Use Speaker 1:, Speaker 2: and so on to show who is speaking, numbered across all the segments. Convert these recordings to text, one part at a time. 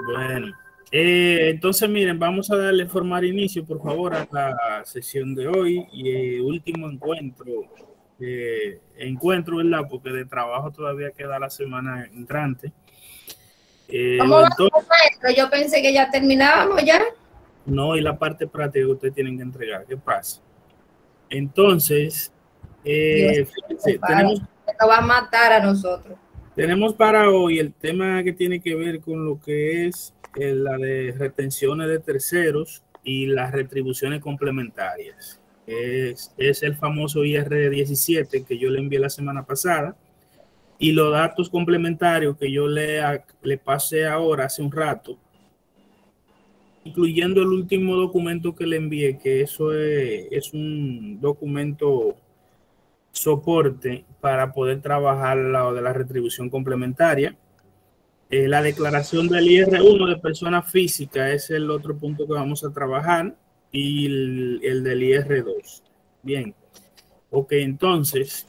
Speaker 1: Bueno, entonces miren, vamos a darle formar inicio, por favor, a la sesión de hoy y último encuentro, ¿verdad? Porque de trabajo todavía queda la semana entrante.
Speaker 2: ¿Cómo va,
Speaker 1: entonces,
Speaker 2: maestro? Yo pensé que ya terminábamos ya.
Speaker 1: No, y la parte práctica que ustedes tienen que entregar. ¿Qué pasa? Entonces,
Speaker 2: Dios,
Speaker 1: fíjense,
Speaker 2: nos va a matar a nosotros.
Speaker 1: Tenemos para hoy el tema que tiene que ver con lo que es la de retenciones de terceros y las retribuciones complementarias. Es el famoso IR17 que yo le envié la semana pasada y los datos complementarios que yo le pasé ahora hace un rato, incluyendo el último documento que le envié, que eso es un documento soporte para poder trabajar al lado de la retribución complementaria. La declaración del IR1 de persona física es el otro punto que vamos a trabajar y el del IR2. Bien, ok, entonces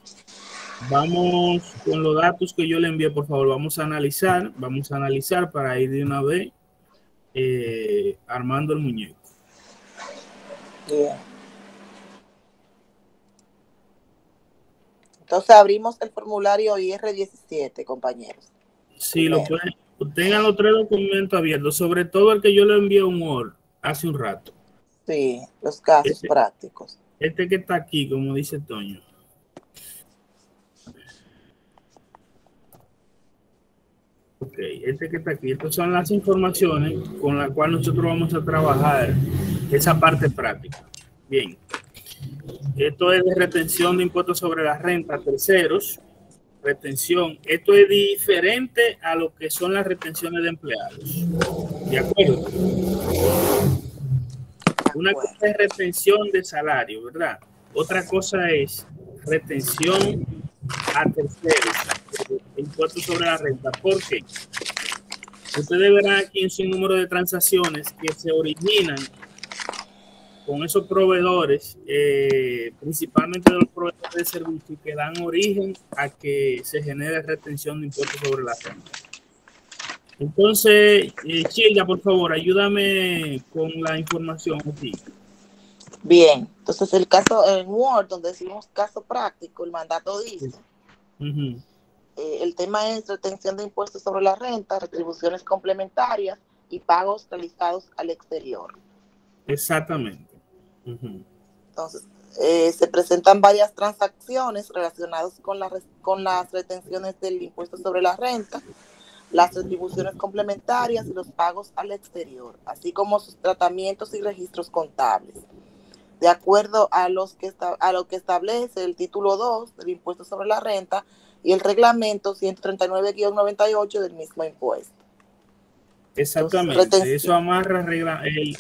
Speaker 1: vamos con los datos que yo le envié, por favor, vamos a analizar para ir de una vez armando el muñeco.
Speaker 3: Bien. Entonces abrimos el formulario IR17, compañeros.
Speaker 1: Sí, lo pueden, tengan los 3 documentos abiertos, sobre todo el que yo le envié un Word hace un rato.
Speaker 3: Sí, los casos prácticos.
Speaker 1: Este que está aquí, como dice Toño. Ok, este que está aquí, estas son las informaciones con las cuales nosotros vamos a trabajar esa parte práctica. Bien, esto es de retención de impuestos sobre la renta a terceros. Retención, esto es diferente a lo que son las retenciones de empleados. ¿De acuerdo? Una cosa es retención de salario, ¿verdad? Otra cosa es retención a terceros, impuestos sobre la renta. ¿Por qué? Ustedes verán aquí en su número de transacciones que se originan con esos proveedores, principalmente de los proveedores de servicios que dan origen a que se genere retención de impuestos sobre la renta. Entonces, Childa, por favor, ayúdame con la información aquí.
Speaker 3: Bien, entonces el caso en Word, donde decimos caso práctico, el mandato dice, el tema es retención de impuestos sobre la renta, retribuciones complementarias y pagos realizados al exterior.
Speaker 1: Exactamente.
Speaker 3: Entonces, se presentan varias transacciones relacionadas con las retenciones del impuesto sobre la renta, las retribuciones complementarias y los pagos al exterior, así como sus tratamientos y registros contables. De acuerdo a lo que establece el título 2 del impuesto sobre la renta y el reglamento 139-98 del mismo impuesto.
Speaker 1: Exactamente, entonces, eso amarra el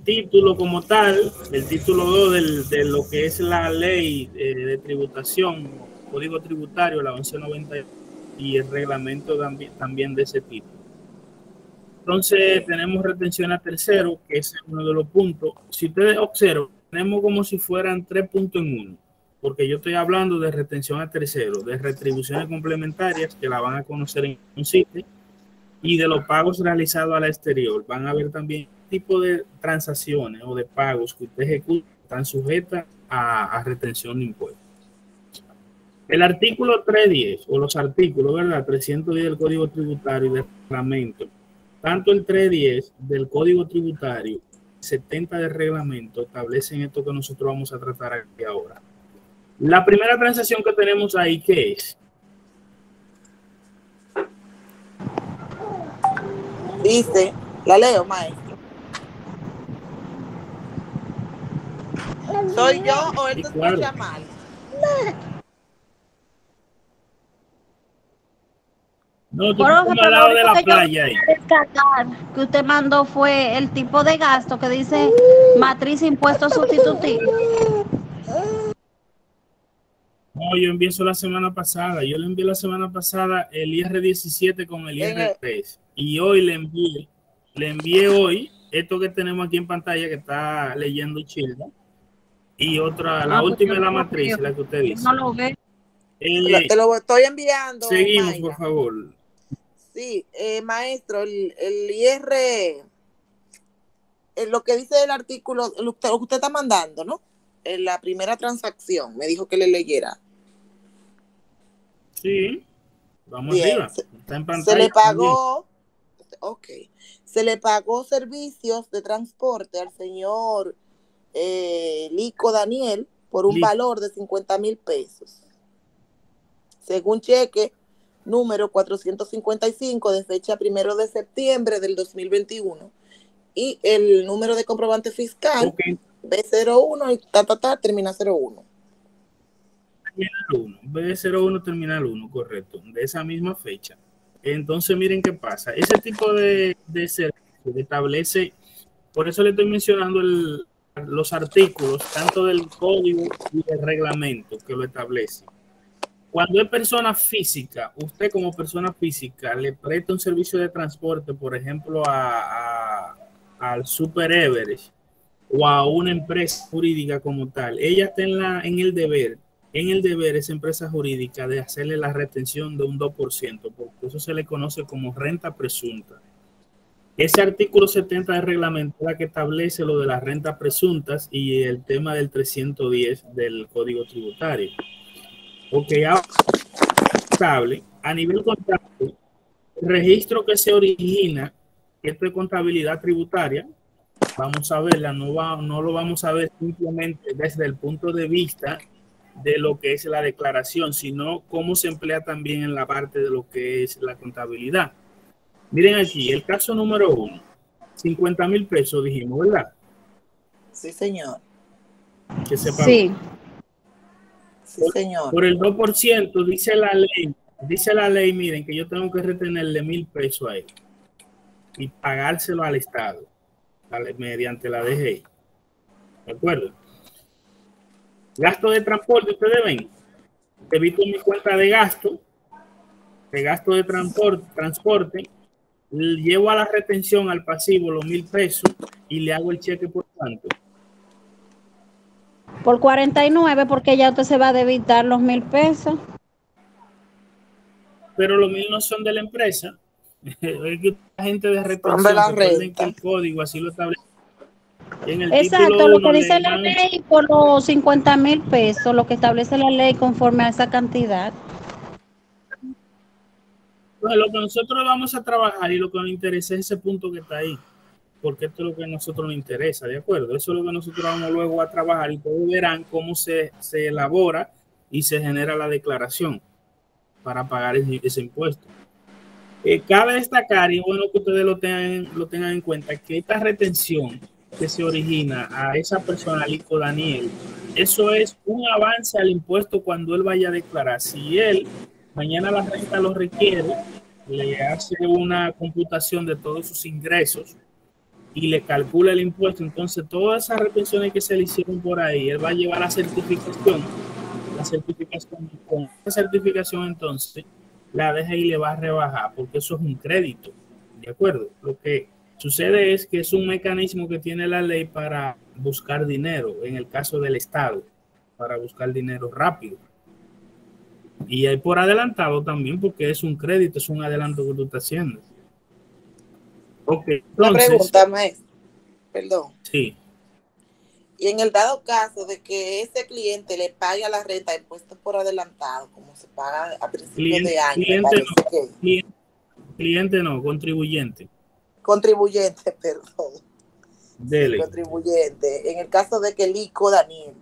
Speaker 1: título como tal, el título 2 de lo que es la ley de tributación, código tributario, la 1190 y el reglamento también de ese tipo. Entonces tenemos retención a tercero, que es uno de los puntos. Si ustedes observan, tenemos como si fueran 3 puntos en uno, porque yo estoy hablando de retención a tercero, de retribuciones complementarias que la van a conocer en un sitio y de los pagos realizados al exterior. Van a ver también tipo de transacciones o de pagos que usted ejecuta están sujetas a retención de impuestos. El artículo 310 o los artículos, ¿verdad? 310 del Código Tributario y del reglamento, tanto el 310 del Código Tributario, 70 del reglamento, establecen esto que nosotros vamos a tratar aquí ahora. La primera transacción que tenemos ahí, ¿qué es?
Speaker 3: Dice, la leo, maestro. ¿Soy yo o él te escucha mal?
Speaker 1: No, tú estás al lado de la playa ahí.
Speaker 4: Que usted mandó fue el tipo de gasto que dice matriz impuesto sustitutivo.
Speaker 1: No, yo envié eso la semana pasada. Yo le envié la semana pasada el IR17 con el IR3. Y hoy le envié hoy esto que tenemos aquí en pantalla que está leyendo Childa. Y otra, la última es la matriz, la que usted dice.
Speaker 4: No lo ve.
Speaker 3: Te lo estoy enviando.
Speaker 1: Seguimos,
Speaker 3: Mayra,
Speaker 1: por favor.
Speaker 3: Sí, maestro, el IR, lo que dice el artículo, lo que usted está mandando, ¿no? En la primera transacción, me dijo que le leyera.
Speaker 1: Sí, vamos
Speaker 3: Bien,
Speaker 1: arriba. Está en
Speaker 3: se
Speaker 1: pantalla
Speaker 3: le
Speaker 1: también.
Speaker 3: pagó, ok, se le pagó servicios de transporte al señor Lico Daniel por un
Speaker 1: Lico.
Speaker 3: valor de 50,000 pesos. Según cheque número 455 de fecha 1 de septiembre del 2021 y el número de comprobante fiscal
Speaker 1: Ok,
Speaker 3: B01 y termina 01.
Speaker 1: terminal 1, B01 terminal 1, correcto, de esa misma fecha. Entonces, miren qué pasa. Ese tipo de servicio establece, por eso le estoy mencionando los artículos, tanto del código y del reglamento que lo establece. Cuando es persona física, usted como persona física le presta un servicio de transporte, por ejemplo, al Super Everest o a una empresa jurídica como tal, ella está en el deber, esa empresa jurídica, de hacerle la retención de un 2%, porque eso se le conoce como renta presunta. Ese artículo 70 del reglamento es la que establece lo de las rentas presuntas y el tema del 310 del Código Tributario. Ok, ahora contable, a nivel contable, el registro que se origina, esto es contabilidad tributaria, vamos a verla, no lo vamos a ver simplemente desde el punto de vista de lo que es la declaración, sino cómo se emplea también en la parte de lo que es la contabilidad. Miren aquí, el caso número 1, 50,000 pesos dijimos, ¿verdad?
Speaker 3: Sí, señor.
Speaker 1: Que se pagó.
Speaker 4: Sí.
Speaker 3: Sí, señor.
Speaker 1: Por el 2%, dice la ley, miren, que yo tengo que retenerle 1,000 pesos a él y pagárselo al Estado mediante la DGI. ¿De acuerdo? Gasto de transporte, ustedes ven, debito mi cuenta de gasto de transporte, llevo a la retención al pasivo los 1,000 pesos y le hago el cheque por tanto.
Speaker 4: Por 49, porque ya usted se va a debitar los 1,000 pesos.
Speaker 1: Pero los 1,000 no son de la empresa. Es que la gente de retención,
Speaker 3: De la
Speaker 1: recuerden que
Speaker 3: renta.
Speaker 1: el código así lo establece. En el
Speaker 4: Exacto,
Speaker 1: título
Speaker 4: lo
Speaker 1: 1
Speaker 4: que dice
Speaker 1: le
Speaker 4: la
Speaker 1: dan,
Speaker 4: ley por los 50,000 pesos, lo que establece la ley conforme a esa cantidad.
Speaker 1: pues, lo que nosotros vamos a trabajar y lo que nos interesa es ese punto que está ahí, porque esto es lo que a nosotros nos interesa, ¿de acuerdo? Eso es lo que nosotros vamos luego a trabajar y todos verán cómo se elabora y se genera la declaración para pagar ese impuesto. Cabe destacar, y bueno que ustedes lo tengan en cuenta, que esta retención que se origina a esa persona, Lico Daniel, eso es un avance al impuesto cuando él vaya a declarar. Si él mañana la renta lo requiere, le hace una computación de todos sus ingresos y le calcula el impuesto, entonces todas esas retenciones que se le hicieron por ahí, él va a llevar la certificación con esa certificación entonces la DGI le va a rebajar porque eso es un crédito, ¿de acuerdo? Lo que sucede es que es un mecanismo que tiene la ley para buscar dinero, en el caso del Estado, para buscar dinero rápido. Y hay por adelantado también porque es un crédito, es un adelanto que tú estás haciendo. Ok,
Speaker 3: Una
Speaker 1: entonces,
Speaker 3: pregunta, maestro. Perdón.
Speaker 1: sí.
Speaker 3: Y en el dado caso de que ese cliente le pague a la renta impuestos por adelantado, como se paga a principios de año,
Speaker 1: Cliente no, contribuyente.
Speaker 3: Contribuyente, perdón.
Speaker 1: Dele.
Speaker 3: Sí, contribuyente. En el caso de que Lico Daniel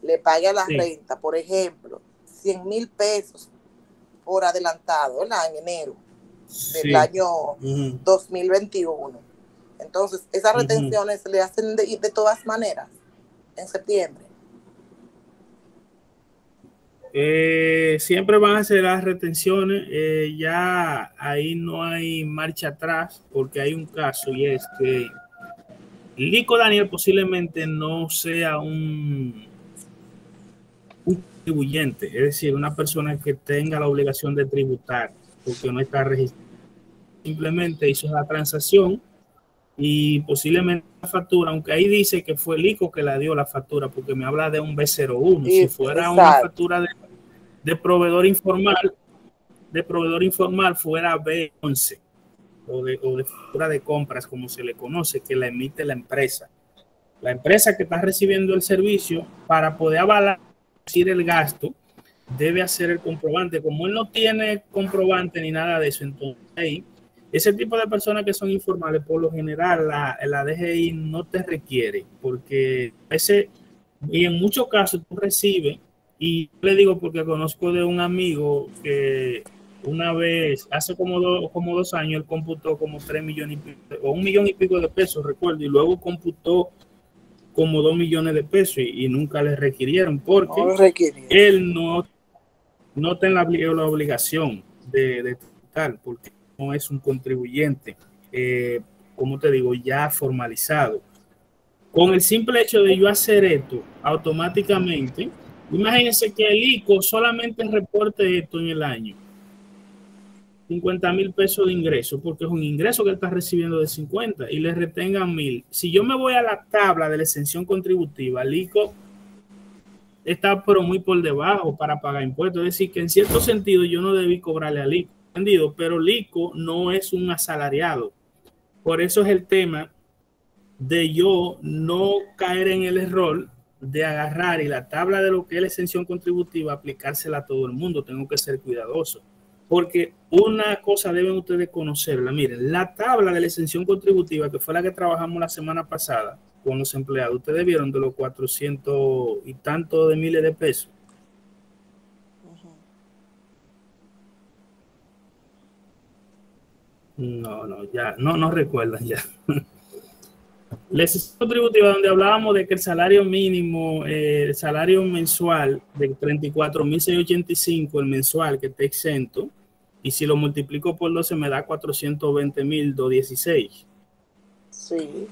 Speaker 3: le pague a la renta, por ejemplo, 100,000 pesos por adelantado, ¿verdad? En enero del año 2021. Entonces, esas retenciones se le hacen de todas maneras en septiembre.
Speaker 1: Siempre van a ser las retenciones, ya ahí no hay marcha atrás porque hay un caso y es que Lico Daniel posiblemente no sea un contribuyente, es decir, una persona que tenga la obligación de tributar porque no está registrado, simplemente hizo la transacción y posiblemente la factura, aunque ahí dice que fue Lico que la dio la factura porque me habla de un B01, si fuera una factura de proveedor informal, de proveedor informal fuera B11 o de factura de compras, como se le conoce, que la emite la empresa. La empresa que está recibiendo el servicio, para poder avalar el gasto, debe hacer el comprobante. Como él no tiene comprobante ni nada de eso, entonces ahí, ese tipo de personas que son informales, por lo general, la DGI no te requiere, porque y en muchos casos tú recibes, y le digo porque conozco de un amigo que una vez, hace como 2 años, él computó como 3 millones y pico, o 1,000,000 y pico de pesos, recuerdo, y luego computó como 2 millones de pesos y nunca le requirieron porque él no tiene la obligación de tributar, porque no es un contribuyente, como te digo, ya formalizado. Con el simple hecho de yo hacer esto automáticamente, imagínense que el ICO solamente reporte esto en el año, 50,000 pesos de ingreso, porque es un ingreso que él está recibiendo de 50 y le retengan 1,000. Si yo me voy a la tabla de la exención contributiva, el ICO está pero muy por debajo para pagar impuestos. Es decir, que en cierto sentido yo no debí cobrarle al ICO, ¿entendido? Pero el ICO no es un asalariado. Por eso es el tema de yo no caer en el error de agarrar y la tabla de lo que es la exención contributiva, aplicársela a todo el mundo. Tengo que ser cuidadoso. Porque una cosa deben ustedes conocerla. Miren, la tabla de la exención contributiva, que fue la que trabajamos la semana pasada con los empleados, ustedes vieron de los 400 y tantos de miles de pesos. No recuerdan ya. La exención contributiva, donde hablábamos de que el salario mínimo, el salario mensual de 34,685, el mensual que está exento, y si lo multiplico por 12 me da 420,216.
Speaker 3: Sí,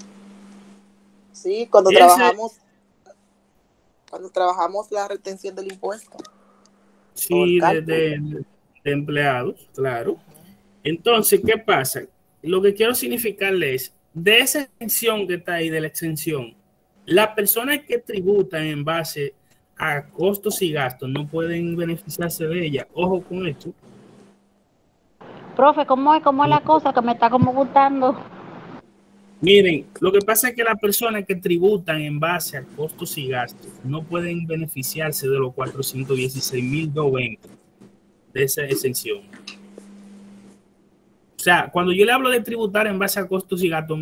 Speaker 3: cuando trabajamos la retención del impuesto.
Speaker 1: Sí, de empleados, claro. Entonces, ¿qué pasa? Lo que quiero significarle es, de esa exención que está ahí, de la exención, las personas que tributan en base a costos y gastos no pueden beneficiarse de ella. Ojo con esto.
Speaker 4: Profe, ¿cómo es la cosa que me está como gustando?
Speaker 1: Miren, lo que pasa es que las personas que tributan en base a costos y gastos no pueden beneficiarse de los 416,220 de esa exención. O sea, cuando yo le hablo de tributar en base a costos y gastos,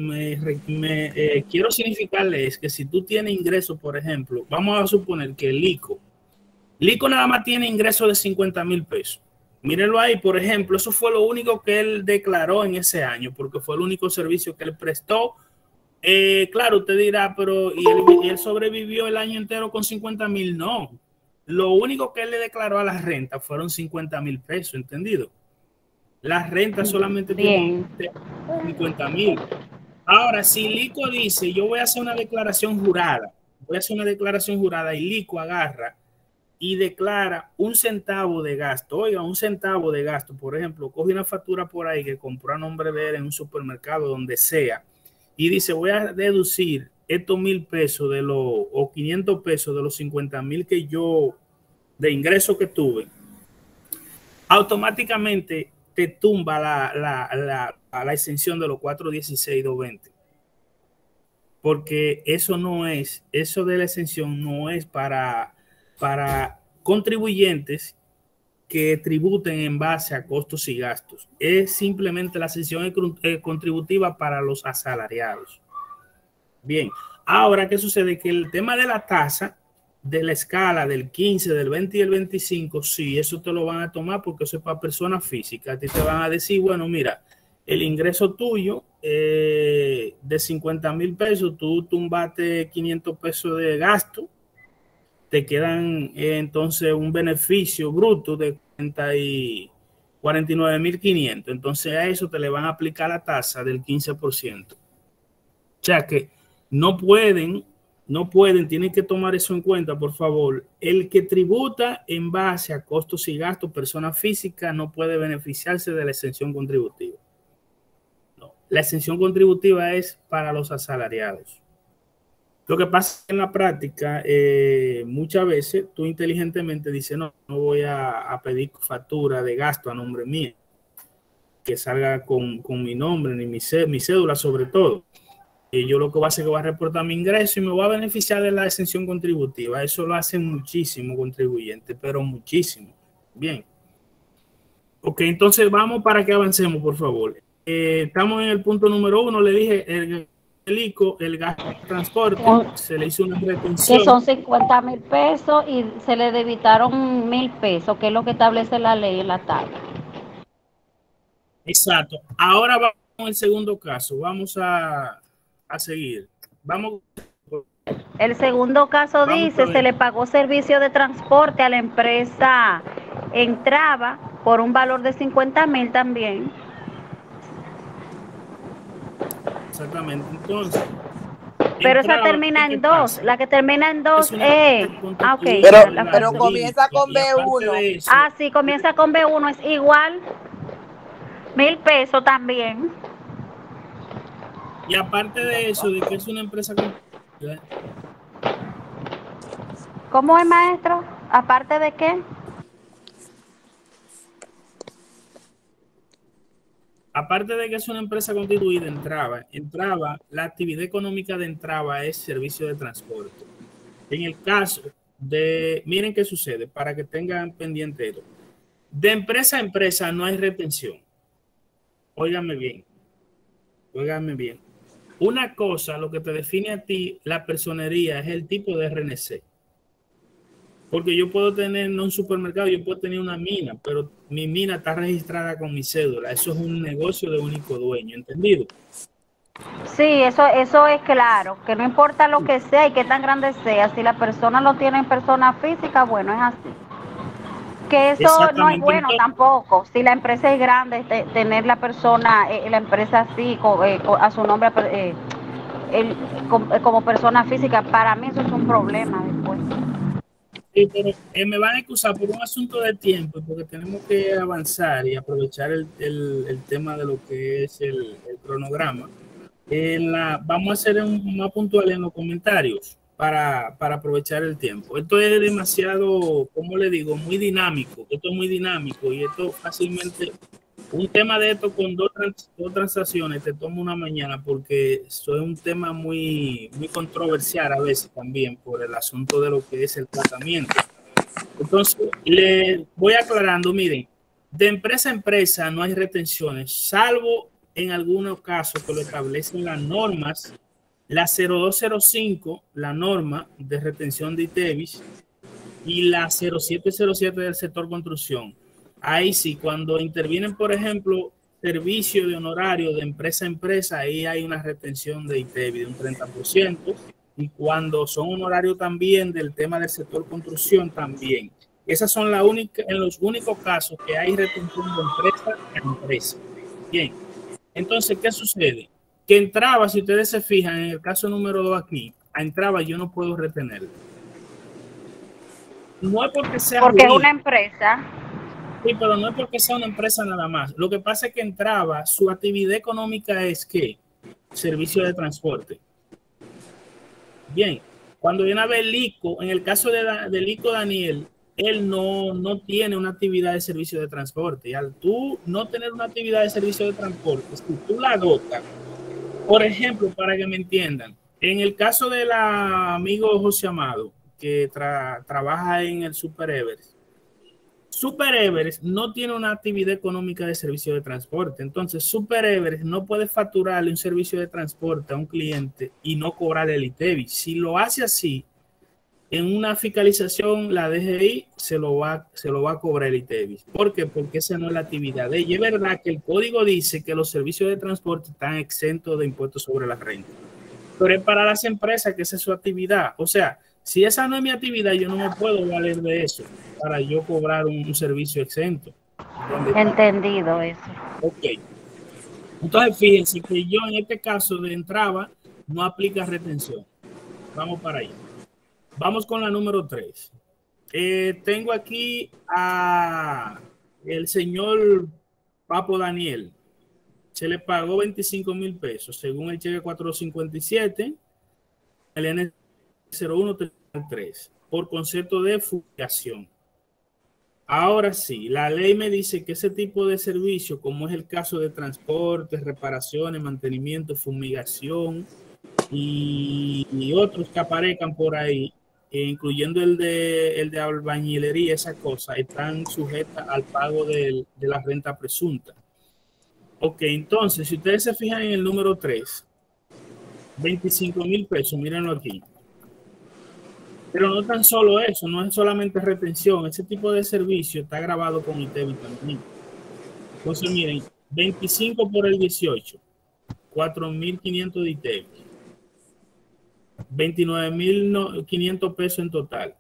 Speaker 1: quiero significarles que si tú tienes ingresos, por ejemplo, vamos a suponer que el ICO nada más tiene ingresos de 50,000 pesos. Mírenlo ahí, por ejemplo, eso fue lo único que él declaró en ese año, porque fue el único servicio que él prestó. Claro, usted dirá, pero ¿y él sobrevivió el año entero con 50,000? No. Lo único que él le declaró a la renta fueron 50,000 pesos, ¿entendido? La renta solamente tiene 50,000. Ahora, si Lico dice, yo voy a hacer una declaración jurada, y Lico agarra y declara 1 centavo de gasto. Oiga, 1 centavo de gasto, por ejemplo, coge una factura por ahí que compró a nombre de él en un supermercado, donde sea, y dice, voy a deducir estos 1,000 pesos o 500 pesos de los 50,000 que yo, de ingreso que tuve, automáticamente te tumba la exención de los 416,220. Porque eso de la exención no es para contribuyentes que tributen en base a costos y gastos. Es simplemente la exención contributiva para los asalariados. Bien, ahora, ¿qué sucede? Que el tema de la tasa, de la escala del 15, del 20 y el 25, sí, eso te lo van a tomar porque eso es para personas físicas. A ti te van a decir, bueno, mira, el ingreso tuyo de 50,000 pesos, tú tumbaste 500 pesos de gasto, te quedan entonces un beneficio bruto de 49,500. Entonces a eso te le van a aplicar la tasa del 15%. O sea que no pueden, tienen que tomar eso en cuenta, por favor. El que tributa en base a costos y gastos, persona física, no puede beneficiarse de la exención contributiva. No, la exención contributiva es para los asalariados. Lo que pasa en la práctica, muchas veces tú inteligentemente dices, no, no voy a pedir factura de gasto a nombre mío, que salga con mi nombre, ni mi cédula sobre todo. Y yo lo que voy a hacer es que voy a reportar mi ingreso y me voy a beneficiar de la exención contributiva. Eso lo hacen muchísimos contribuyentes, pero muchísimo. Bien. Ok, entonces vamos para que avancemos, por favor. Estamos en el punto número 1. Le dije, el gasto de transporte, se le hizo una retención.
Speaker 4: Que son 50,000 pesos y se le debitaron 1,000 pesos, que es lo que establece la ley en la tabla.
Speaker 1: Exacto. Ahora vamos al segundo caso. Vamos a seguir. Vamos.
Speaker 4: El segundo caso dice, se le pagó servicio de transporte a la empresa Entraba por un valor de 50,000 también.
Speaker 1: Exactamente. Entonces,
Speaker 4: pero esa termina en 2. La que termina en 2 es...
Speaker 3: Ah, ok. Pero comienza con B1.
Speaker 4: Sí, comienza con B1. Es igual. 1,000 pesos también.
Speaker 1: Y aparte de eso, de que es una empresa...
Speaker 4: ¿Cómo es, maestro? ¿Aparte de qué?
Speaker 1: Aparte de que es una empresa constituida, Entraba, la actividad económica de Entraba es servicio de transporte. En el caso de, miren qué sucede, para que tengan pendiente esto. De empresa a empresa no hay retención. Óigame bien. Una cosa, lo que te define a ti la personería es el tipo de RNC. Porque yo puedo tener un supermercado, yo puedo tener una mina, pero mi mina está registrada con mi cédula. Eso es un negocio de único dueño, ¿entendido?
Speaker 4: Sí, eso es claro, que no importa lo que sea y qué tan grande sea, si la persona lo tiene en persona física, bueno, es así. Que eso no es bueno tampoco. Si la empresa es grande, tener la persona, la empresa así, a su nombre, como persona física, para mí eso es un problema después.
Speaker 1: Sí, pero me van a excusar por un asunto de tiempo, porque tenemos que avanzar y aprovechar el tema de lo que es el cronograma. Vamos a ser más puntuales en los comentarios para aprovechar el tiempo. Esto es demasiado, ¿cómo le digo? Muy dinámico. Esto es muy dinámico y esto fácilmente, un tema de esto con dos transacciones te toma una mañana, porque eso es un tema muy, muy controversial a veces también por el asunto de lo que es el tratamiento. Entonces, le voy aclarando, miren, de empresa a empresa no hay retenciones, salvo en algunos casos que lo establecen las normas, la 0205, la norma de retención de ITEVIS, y la 0707 del sector construcción. Ahí sí, cuando intervienen, por ejemplo, servicio de honorario de empresa a empresa, ahí hay una retención de ITEVIS de un 30%, y cuando son honorarios también del tema del sector construcción también. Esas son en los únicos casos que hay retención de empresa a empresa. Bien, entonces, ¿qué sucede? Que Entraba, si ustedes se fijan en el caso número 2 aquí, a Entraba yo no puedo retenerlo. No es porque sea...
Speaker 4: Porque es una empresa.
Speaker 1: Sí, pero no es porque sea una empresa nada más. Lo que pasa es que Entraba, su actividad económica es ¿qué? Servicio de transporte. Bien, cuando viene a ver Lico, en el caso de Lico Daniel, él no tiene una actividad de servicio de transporte. Y al tú no tener una actividad de servicio de transporte, si tú la dotas, por ejemplo, para que me entiendan, en el caso del amigo José Amado, que trabaja en el Super Everest, Super Everest no tiene una actividad económica de servicio de transporte. Entonces, Super Everest no puede facturarle un servicio de transporte a un cliente y no cobrarle el ITEVIS. Si lo hace así, en una fiscalización, la DGI se lo va a cobrar el ITEVIS. ¿Por qué? Porque esa no es la actividad de ella. Y es verdad que el código dice que los servicios de transporte están exentos de impuestos sobre la renta. Pero es para las empresas que esa es su actividad. O sea, si esa no es mi actividad, yo no me puedo valer de eso para yo cobrar un servicio exento.
Speaker 4: Entendido eso.
Speaker 1: Ok. Entonces, fíjense que yo en este caso de Entraba no aplica retención. Vamos para ahí. Vamos con la número 3. Tengo aquí a el señor Papo Daniel. Se le pagó 25,000 pesos según el cheque 457. el N0133 por concepto de fumigación. Ahora sí, la ley me dice que ese tipo de servicio, como es el caso de transporte, reparaciones, mantenimiento, fumigación y otros que aparezcan por ahí, incluyendo el de albañilería, esa cosa, están sujetas al pago de la renta presunta. Ok, entonces, si ustedes se fijan en el número 3, 25,000 pesos, mírenlo aquí. Pero no tan solo eso, no es solamente retención, ese tipo de servicio está grabado con ITEVI también. Entonces, miren, 25 por el 18, 4,500 de ITEVI, 29,500 pesos en total.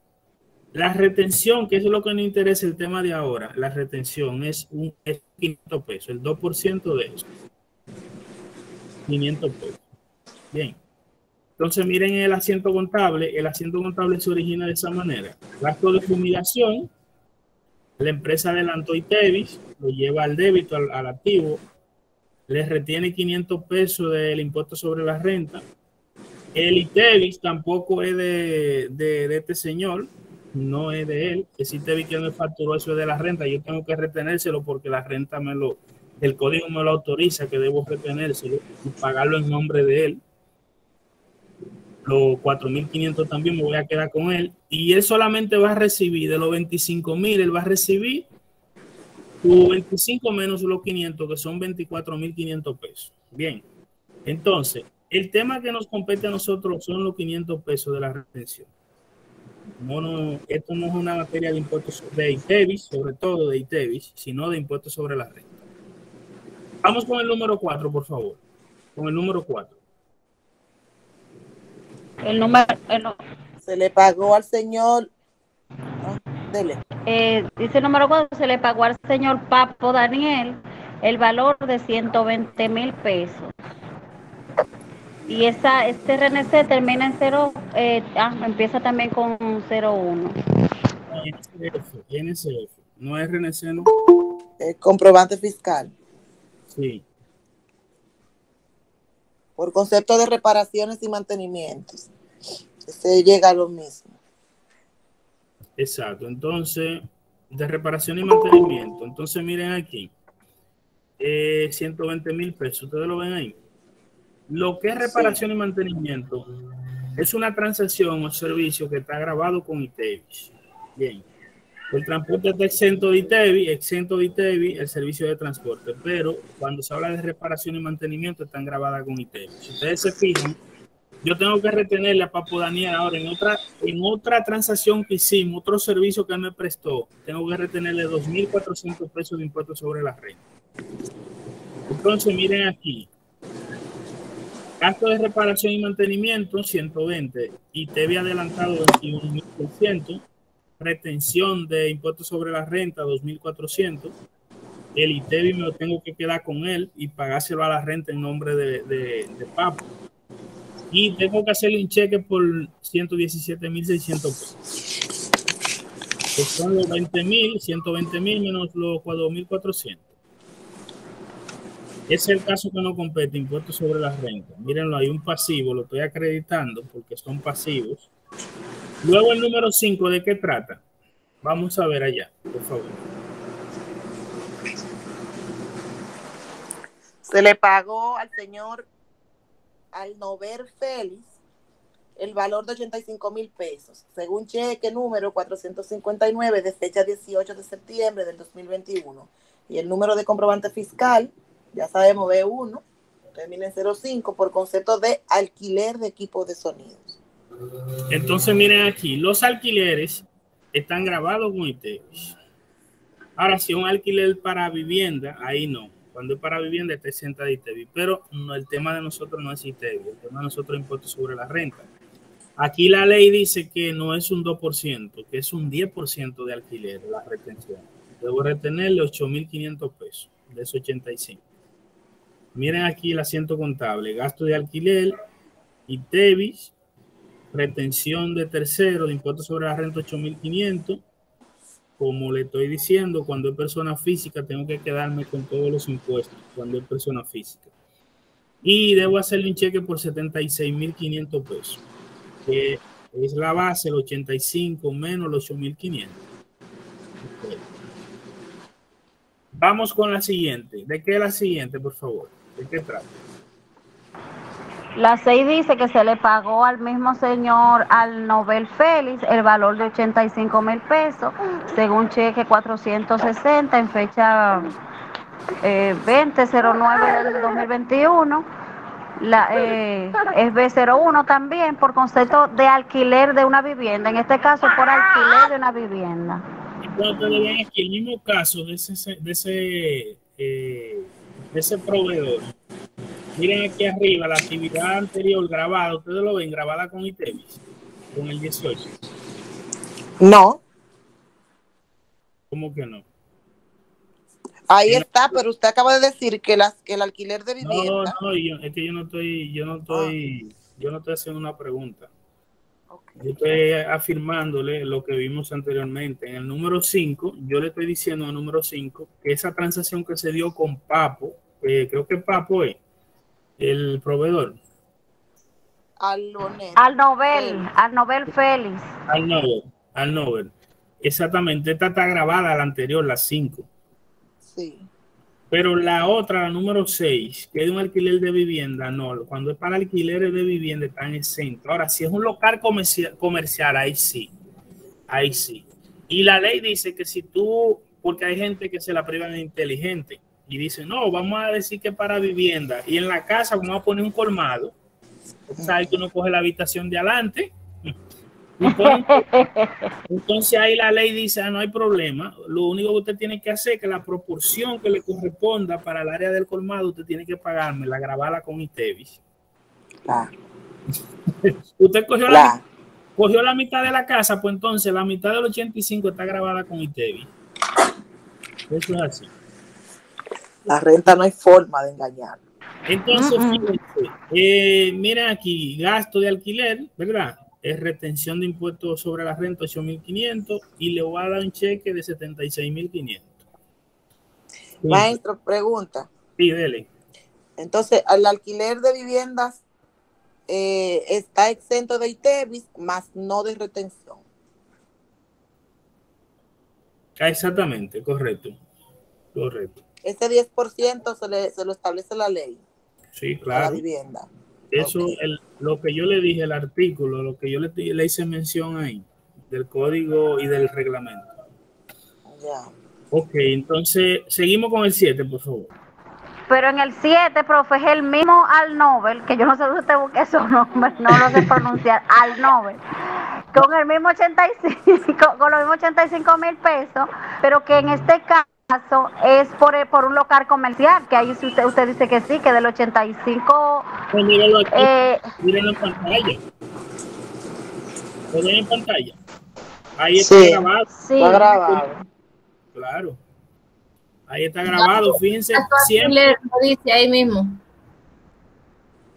Speaker 1: La retención, que es lo que nos interesa el tema de ahora, la retención es 500 pesos, el 2% de eso. 500 pesos. Bien. Entonces miren el asiento contable se origina de esa manera. Gasto de fumigación, la empresa adelantó ITEVIS, lo lleva al débito, al activo, les retiene 500 pesos del impuesto sobre la renta. El ITEVIS tampoco es de este señor, no es de él. Es ITEVIS que me facturó eso de la renta, yo tengo que retenérselo porque la renta el código me lo autoriza, que debo retenérselo y pagarlo en nombre de él. Los 4,500 también me voy a quedar con él, y él solamente va a recibir de los 25,000, él va a recibir 25 menos los 500, que son 24,500 pesos. Bien, entonces el tema que nos compete a nosotros son los 500 pesos de la retención. Esto no es una materia de impuestos de ITEVIS, sobre todo de ITEVIS, sino de impuestos sobre la renta. Vamos con el número 4, por favor. Con el número 4.
Speaker 3: Se le pagó al señor. Dele.
Speaker 4: Dice el número 4, se le pagó al señor Papo Daniel el valor de 120,000 pesos. Y este RNC termina en 0, empieza también con 01.
Speaker 1: NSF, no es RNC, ¿no?
Speaker 3: Comprobante fiscal.
Speaker 1: Sí.
Speaker 3: Por concepto de reparaciones y mantenimientos. Se llega a lo mismo.
Speaker 1: Exacto. Entonces, de reparación y mantenimiento. Entonces, miren aquí. 120,000 pesos. ¿Ustedes lo ven ahí? Lo que es reparación y mantenimiento es una transacción o servicio que está grabado con ITEVIS. Bien. El transporte está exento de ITEVI, el servicio de transporte, pero cuando se habla de reparación y mantenimiento están grabadas con ITEVI. Si ustedes se fijan, yo tengo que retenerle a Papo Daniel ahora en otra transacción que hicimos, otro servicio que él me prestó, tengo que retenerle 2,400 pesos de impuestos sobre la renta. Entonces miren aquí, gasto de reparación y mantenimiento 120, ITEVI adelantado 21,000%, retención de impuestos sobre la renta 2,400, el ITEVI me lo tengo que quedar con él y pagárselo a la renta en nombre de Papo, y tengo que hacerle un cheque por 117,600 pesos, que son los 120,000 menos los 2,400. Ese es el caso que no compete impuestos sobre la renta. Mírenlo, hay un pasivo, lo estoy acreditando porque son pasivos. Luego el número 5, ¿de qué trata? Vamos a ver allá, por favor.
Speaker 3: Se le pagó al señor Alnover Félix el valor de 85,000 pesos, según cheque número 459 de fecha 18 de septiembre del 2021. Y el número de comprobante fiscal, ya sabemos, B1, termina en 05 por concepto de alquiler de equipos de sonidos.
Speaker 1: Entonces miren aquí, los alquileres están grabados con ITEVIS. Ahora, si un alquiler para vivienda, ahí no. Cuando es para vivienda está exenta de ITEVIS, pero no, el tema de nosotros no es ITEVIS, el tema de nosotros es impuesto sobre la renta. Aquí la ley dice que no es un 2%, que es un 10% de alquiler, la retención. Debo retenerle 8,500 pesos de esos 85. Miren aquí el asiento contable, gasto de alquiler, ITEVIS, retención de tercero de impuestos sobre la renta 8,500. Como le estoy diciendo, cuando es persona física tengo que quedarme con todos los impuestos cuando es persona física. Y debo hacerle un cheque por 76,500 pesos. que es la base, el 85 menos los 8.500. Okay. Vamos con la siguiente. ¿De qué es la siguiente, por favor? ¿De qué trata?
Speaker 4: La 6 dice que se le pagó al mismo señor, al Nobel Félix, el valor de 85.000 pesos, según cheque 460 en fecha 20/09 del 2021. Es B01 también por concepto de alquiler de una vivienda, en este caso por alquiler de una vivienda.
Speaker 1: Entonces, ven aquí el mismo caso de ese proveedor. Miren aquí arriba la actividad anterior grabada, ustedes lo ven grabada con ITEVIS, con el 18.
Speaker 3: No.
Speaker 1: ¿Cómo que no?
Speaker 3: Ahí está, pero usted acaba de decir que el alquiler de vivienda.
Speaker 1: No, es que yo no estoy haciendo una pregunta. Okay. Yo estoy afirmándole lo que vimos anteriormente. En el número 5, yo le estoy diciendo en el número 5 que esa transacción que se dio con Papo, creo que Papo es el proveedor.
Speaker 4: Al Nobel Félix.
Speaker 1: Al Nobel. Exactamente, esta está grabada, la anterior, la 5.
Speaker 3: Sí.
Speaker 1: Pero la otra, la número 6, que es un alquiler de vivienda, no. Cuando es para alquileres de vivienda están exentos. Ahora, si es un local comercial, ahí sí. Ahí sí. Y la ley dice que si tú, porque hay gente que se la privan de inteligente y dice, no, vamos a decir que para vivienda. Y en la casa vamos a poner un colmado. ¿Sabes que uno coge la habitación de adelante? Entonces ahí la ley dice, no hay problema, lo único que usted tiene que hacer es que la proporción que le corresponda para el área del colmado, usted tiene que pagarme, la grabarla con ITEVIS. Usted cogió la mitad de la casa, pues entonces la mitad del 85 está grabada con ITEVIS. Eso es así.
Speaker 3: La renta no hay forma de engañar.
Speaker 1: Entonces, miren aquí, gasto de alquiler, ¿verdad? Es retención de impuestos sobre la renta 8.500 y le voy a dar un cheque de 76.500.
Speaker 3: Maestro, pregunta.
Speaker 1: Sí, dele.
Speaker 3: Entonces, el alquiler de viviendas está exento de ITEVIS, más no de retención.
Speaker 1: Exactamente, correcto.
Speaker 3: Ese 10% se lo establece la ley.
Speaker 1: Sí, claro.
Speaker 3: La vivienda.
Speaker 1: Eso, lo que yo le dije, el artículo, lo que yo le hice mención ahí, del código y del reglamento.
Speaker 3: Ya.
Speaker 1: Ok, entonces, seguimos con el 7, por favor.
Speaker 4: Pero en el 7, profe, es el mismo al Nobel, que yo no sé dónde usted busque esos nombres, no lo sé pronunciar, al Nobel, con el mismo 85, con los mismos 85.000 pesos, pero que en este caso es por un local comercial, que ahí usted dice que sí, que del 85
Speaker 1: miren en pantalla. ¿Pueden en pantalla? Ahí está grabado.
Speaker 3: Sí, está grabado.
Speaker 1: Claro. Ahí está grabado, fíjense. Siempre
Speaker 2: lo dice ahí mismo.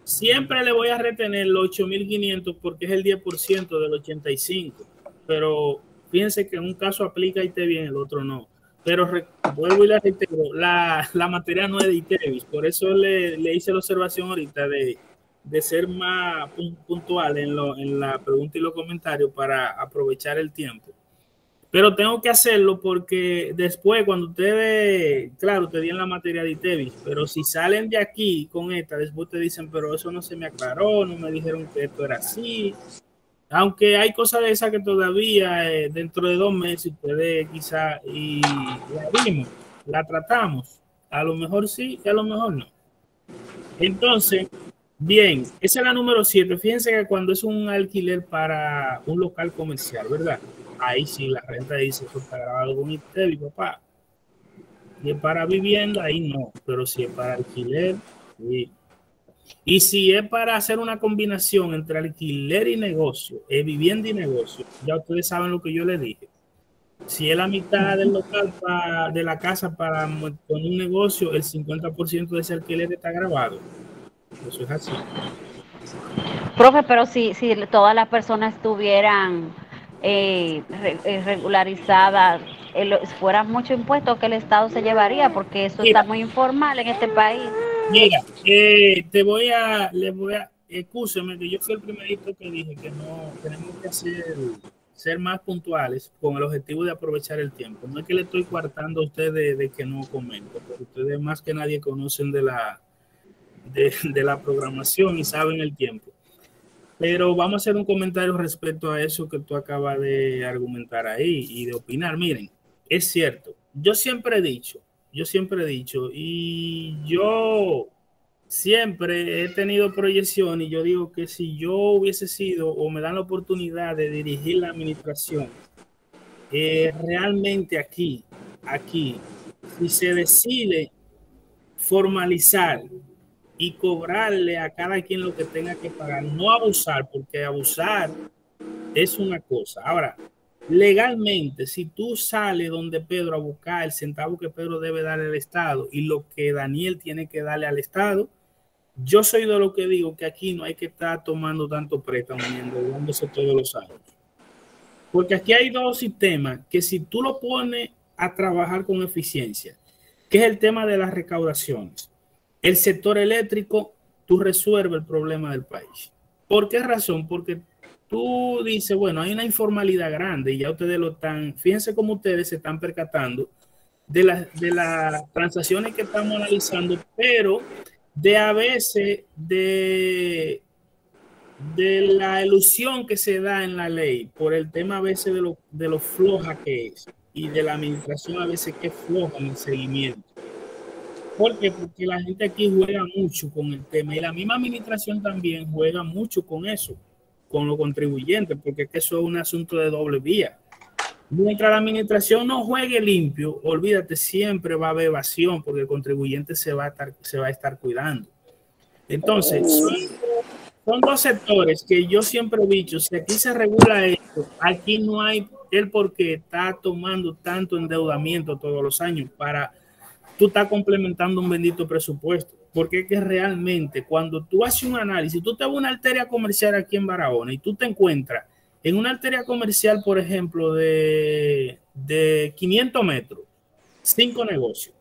Speaker 1: Siempre le voy a retener los 8.500 porque es el 10% del 85. Pero fíjense que en un caso aplica ITEVIS, en el otro no. Pero vuelvo y le reitero, la materia no es de ITEVIS, por eso le hice la observación ahorita de ser más puntual en la pregunta y los comentarios para aprovechar el tiempo. Pero tengo que hacerlo porque después, cuando ustedes, claro, te dieron la materia de ITEVIS, pero si salen de aquí con esta, después te dicen, pero eso no se me aclaró, no me dijeron que esto era así. Aunque hay cosas de esas que todavía dentro de 2 meses ustedes quizá y la vimos, la tratamos. A lo mejor sí y a lo mejor no. Entonces, bien, esa es la número 7. Fíjense que cuando es un alquiler para un local comercial, ¿verdad? Ahí sí la renta dice, eso está grabado con ITEVIS, papá. Si es para vivienda, ahí no. Pero si es para alquiler, sí. Y si es para hacer una combinación entre alquiler y negocio, vivienda y negocio, ya ustedes saben lo que yo les dije. Si es la mitad del local de la casa para con un negocio, el 50% de ese alquiler está grabado. Eso es así.
Speaker 4: Profe, pero si todas las personas estuvieran regularizadas, fueran mucho impuestos que el Estado se llevaría, porque eso está muy informal en este país.
Speaker 1: Mira, excúseme que yo fui el primerito que dije que no tenemos que ser más puntuales con el objetivo de aprovechar el tiempo. No es que le estoy coartando a ustedes de que no comento, porque ustedes más que nadie conocen de la programación y saben el tiempo. Pero vamos a hacer un comentario respecto a eso que tú acabas de argumentar ahí y de opinar. Miren, es cierto, yo siempre he dicho, y yo siempre he tenido proyección, y yo digo que si yo hubiese sido o me dan la oportunidad de dirigir la administración, realmente aquí, si se decide formalizar y cobrarle a cada quien lo que tenga que pagar, no abusar, porque abusar es una cosa. Ahora, legalmente, si tú sales donde Pedro a buscar el centavo que Pedro debe darle al Estado y lo que Daniel tiene que darle al Estado, yo soy de lo que digo que aquí no hay que estar tomando tanto préstamo y endeudándose todos los años. Porque aquí hay dos sistemas que si tú lo pones a trabajar con eficiencia, que es el tema de las recaudaciones, el sector eléctrico, tú resuelves el problema del país. ¿Por qué razón? Porque tú dices, bueno, hay una informalidad grande y ya ustedes lo están, fíjense cómo ustedes se están percatando de las transacciones que estamos analizando, pero de a veces de la ilusión que se da en la ley por el tema a veces de lo floja que es y de la administración a veces que es floja en el seguimiento. ¿Por qué? Porque la gente aquí juega mucho con el tema y la misma administración también juega mucho con eso, con los contribuyentes, porque es que eso es un asunto de doble vía. Mientras la administración no juegue limpio, olvídate, siempre va a haber evasión porque el contribuyente se va a estar cuidando. Entonces, son dos sectores que yo siempre he dicho, si aquí se regula esto, aquí no hay el por qué está tomando tanto endeudamiento todos los años para tú estás complementando un bendito presupuesto, porque es que realmente cuando tú haces un análisis, tú te vas a una arteria comercial aquí en Barahona y tú te encuentras en una arteria comercial, por ejemplo, de 500 metros, 5 negocios.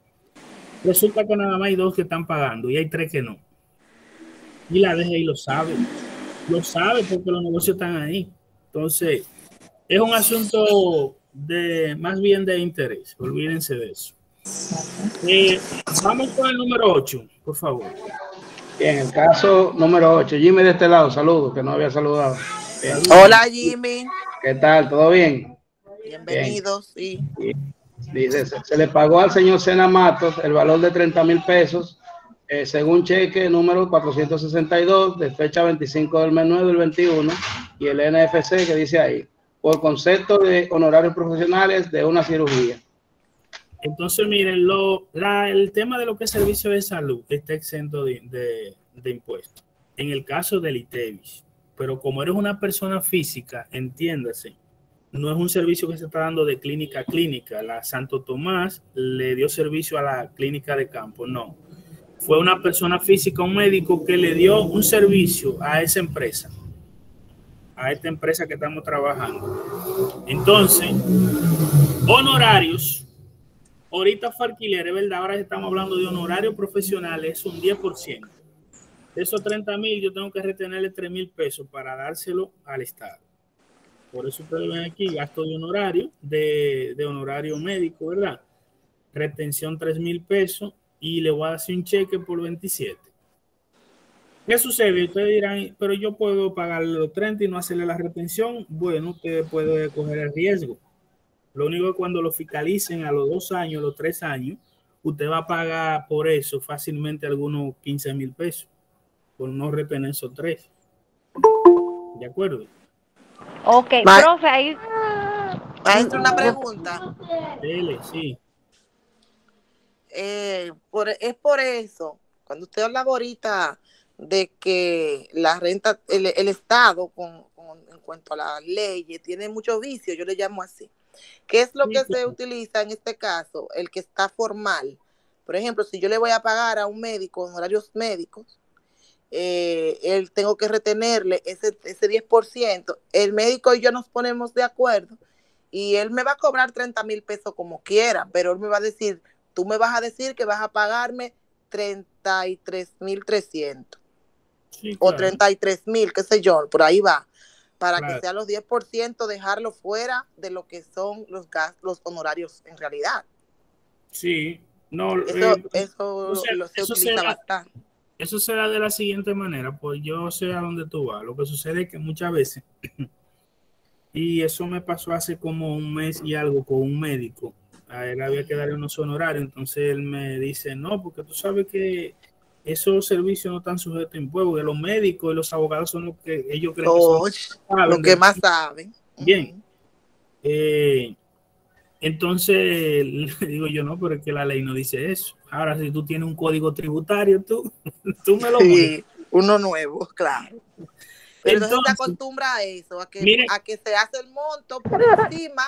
Speaker 1: Resulta que nada más hay 2 que están pagando y hay 3 que no. Y la DGI lo sabe porque los negocios están ahí. Entonces, es un asunto más bien de interés, olvídense de eso. Vamos con el número 8, por favor.
Speaker 5: Bien, el caso número 8. Jimmy de este lado, saludos, que no había saludado.
Speaker 3: Bien. Hola, Jimmy.
Speaker 5: ¿Qué tal? ¿Todo bien?
Speaker 3: Bienvenidos, bien.
Speaker 5: Sí. Dice, se le pagó al señor Sena Matos el valor de 30,000 pesos, según cheque número 462, de fecha 25 del mes 9 del 21, y el NFC que dice ahí, por concepto de honorarios profesionales de una cirugía.
Speaker 1: Entonces, miren, el tema de lo que es servicio de salud está exento de impuestos. En el caso del ITEVIS, pero como eres una persona física, entiéndase, no es un servicio que se está dando de clínica a clínica. La Santo Tomás le dio servicio a la clínica de campo, no. Fue una persona física, un médico que le dio un servicio a esa empresa, a esta empresa que estamos trabajando. Entonces, honorarios. Ahorita fue alquiler, es verdad, ahora estamos hablando de honorarios profesionales, es un 10%. De esos 30,000 yo tengo que retenerle 3,000 pesos para dárselo al Estado. Por eso ustedes ven aquí, gasto de honorario, de honorario médico, ¿verdad? Retención 3,000 pesos y le voy a hacer un cheque por 27. ¿Qué sucede? Ustedes dirán, pero yo puedo pagarle los 30 y no hacerle la retención. Bueno, usted puede coger el riesgo. Lo único que cuando lo fiscalicen a los 2 años, los 3 años, usted va a pagar por eso fácilmente algunos 15,000 pesos por no retener esos 3. ¿De acuerdo?
Speaker 4: Ok, profe, ahí...
Speaker 3: Maestro, una pregunta.
Speaker 1: Dele, sí.
Speaker 3: Es por eso, cuando usted hablaba ahorita de que la renta, el Estado, en cuanto a las leyes, tiene muchos vicios, yo le llamo así. ¿Qué es lo que se utiliza en este caso? El que está formal. Por ejemplo, si yo le voy a pagar a un médico honorarios médicos, él tengo que retenerle ese 10%. El médico y yo nos ponemos de acuerdo y él me va a cobrar 30,000 pesos como quiera, pero él me va a decir, tú me vas a decir que vas a pagarme 33,300.
Speaker 1: Sí,
Speaker 3: o
Speaker 1: claro.
Speaker 3: 33,000, qué sé yo, por ahí va. Para
Speaker 1: Claro.
Speaker 3: que sea los 10%, dejarlo fuera de lo que son los gastos, los honorarios en realidad.
Speaker 1: Sí, no,
Speaker 3: Eso se utiliza bastante.
Speaker 1: eso se da de la siguiente manera, pues yo sé a dónde tú vas. Lo que sucede es que muchas veces, y eso me pasó hace como un mes y algo con un médico, a él había que darle unos honorarios, entonces él me dice, no, porque tú sabes que esos servicios no están sujetos a impuestos, que los médicos y los abogados son los que ellos creen que son
Speaker 3: Lo que más saben.
Speaker 1: Bien. Entonces le digo yo, no, pero es que la ley no dice eso. Ahora, si tú tienes un código tributario, tú me lo
Speaker 3: Sí, uno nuevo, claro. Pero entonces se
Speaker 1: Entonces,
Speaker 3: acostumbra a eso, a que se hace el monto por encima,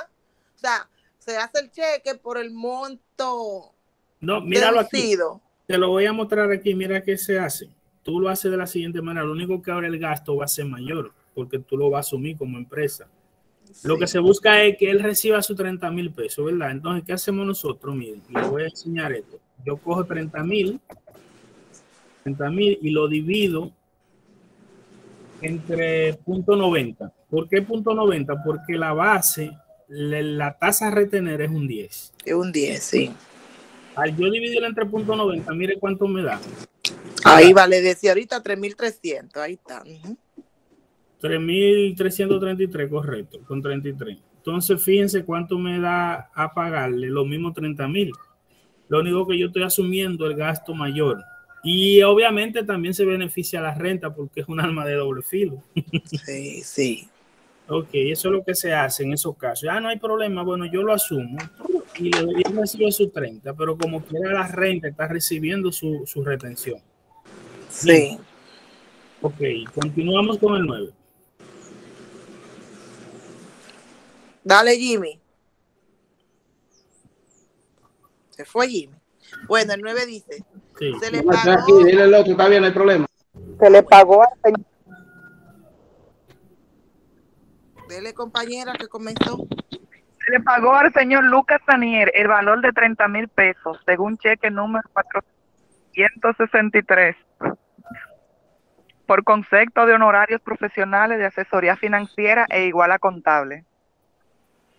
Speaker 3: o sea, se hace el cheque por el monto
Speaker 1: no, míralo
Speaker 3: deducido.
Speaker 1: Aquí. Te lo voy a mostrar aquí, mira qué se hace. Tú lo haces de la siguiente manera, lo único que ahora el gasto va a ser mayor, porque tú lo vas a asumir como empresa. Sí. Lo que se busca es que él reciba sus 30,000 pesos, ¿verdad? Entonces, ¿qué hacemos nosotros? Miren, les voy a enseñar esto. Yo cojo 30,000 y lo divido entre 0.90. ¿Por qué 0.90? Porque la base, la tasa a retener es un 10.
Speaker 3: Es un 10, sí.
Speaker 1: Al yo dividirlo entre 0.90, mire cuánto me da.
Speaker 3: Ahí vale, decía ahorita 3,300, ahí está.
Speaker 1: 3,333, correcto, con 33. Entonces, fíjense cuánto me da a pagarle, los mismos 30,000. Lo único que yo estoy asumiendo el gasto mayor. Y obviamente también se beneficia la renta porque es un arma de doble filo.
Speaker 3: Sí, sí.
Speaker 1: Ok, eso es lo que se hace en esos casos. Ya no hay problema, bueno, yo lo asumo y le recibo sus 30, pero como quiera la renta está recibiendo su retención.
Speaker 3: Sí. Bien.
Speaker 1: Ok, continuamos con el 9.
Speaker 3: Dale, Jimmy. Se fue Jimmy. Bueno, el 9 dice.
Speaker 1: Sí.
Speaker 3: Se le pagó.
Speaker 5: Aquí, dile el otro, está bien, no hay problema.
Speaker 3: Se le pagó al señor. Dele, compañera, que comenzó.
Speaker 6: Se le pagó al señor Lucas Daniel el valor de 30,000 pesos, según cheque número 463, por concepto de honorarios profesionales de asesoría financiera e igual a contable.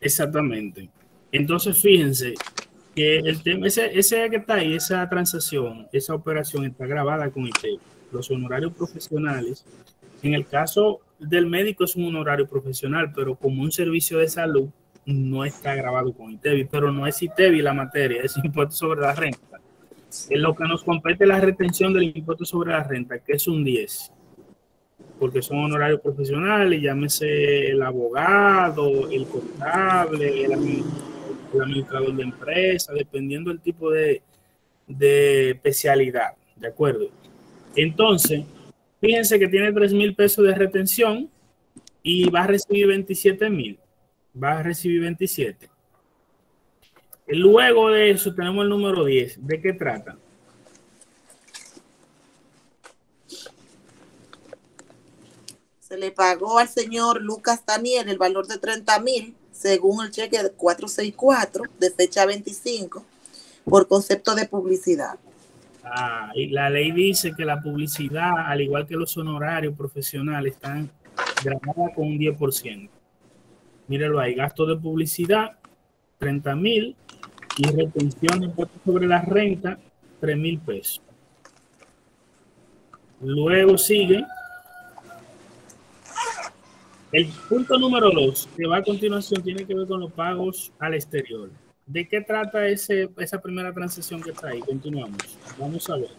Speaker 1: Exactamente. Entonces, fíjense que el tema, ese que está ahí, esa transacción, esa operación está grabada con ITEVI. Los honorarios profesionales, en el caso del médico es un honorario profesional, pero como un servicio de salud no está grabado con ITEVI, pero no es ITEVI la materia, es impuesto sobre la renta. En lo que nos compete la retención del impuesto sobre la renta, que es un 10, porque son honorarios profesionales, llámese el abogado, el contable, el administrador de empresa, dependiendo del tipo de especialidad, ¿de acuerdo? Entonces, fíjense que tiene 3,000 pesos de retención y va a recibir 27,000. Va a recibir 27. Luego de eso tenemos el número 10. ¿De qué trata?
Speaker 3: Se le pagó al señor Lucas Daniel el valor de 30,000, según el cheque de 464, de fecha 25, por concepto de publicidad.
Speaker 1: Y la ley dice que la publicidad, al igual que los honorarios profesionales, están grabadas con un 10%. Míralo ahí, gasto de publicidad, 30,000, y retención de impuestos sobre la renta, 3,000 pesos. Luego sigue el punto número 2, que va a continuación, tiene que ver con los pagos al exterior. ¿De qué trata esa primera transacción que está ahí? Continuamos. Vamos a ver.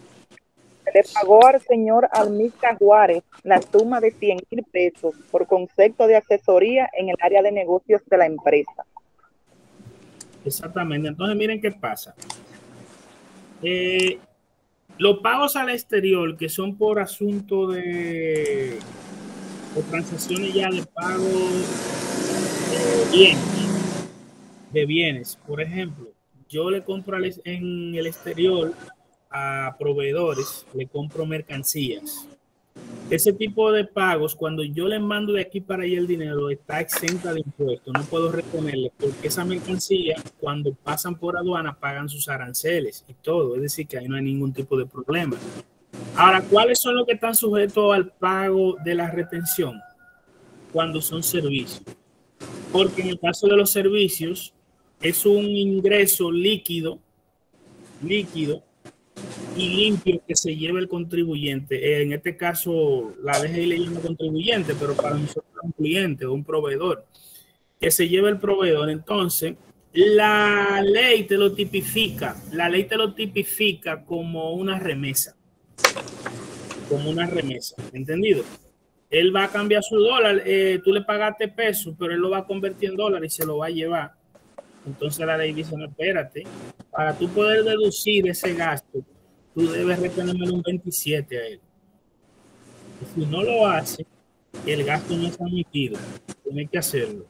Speaker 6: Se le pagó al señor Almizca Juárez la suma de 100,000 pesos por concepto de asesoría en el área de negocios de la empresa.
Speaker 1: Exactamente. Entonces, miren qué pasa. Los pagos al exterior, que son por asunto de transacciones ya de pago de bienes. Por ejemplo, yo le compro en el exterior a proveedores, le compro mercancías. Ese tipo de pagos, cuando yo le mando de aquí para allá el dinero, está exenta de impuestos. No puedo retenerle porque esa mercancía, cuando pasan por aduana, pagan sus aranceles y todo. Es decir, que ahí no hay ningún tipo de problema. Ahora, ¿cuáles son los que están sujetos al pago de la retención? Cuando son servicios. Porque en el caso de los servicios es un ingreso líquido y limpio que se lleva el contribuyente. En este caso, la DGI le llama contribuyente, pero para nosotros es un cliente o un proveedor, que se lleva el proveedor. Entonces, la ley te lo tipifica. La ley te lo tipifica como una remesa. Como una remesa. ¿Entendido? Él va a cambiar su dólar. Tú le pagaste pesos, pero él lo va a convertir en dólar y se lo va a llevar. Entonces la ley dice, no, espérate. Para tú poder deducir ese gasto, tú debes retenerme un 27 a él. Y si no lo hace, el gasto no está admitido. Tiene que hacerlo.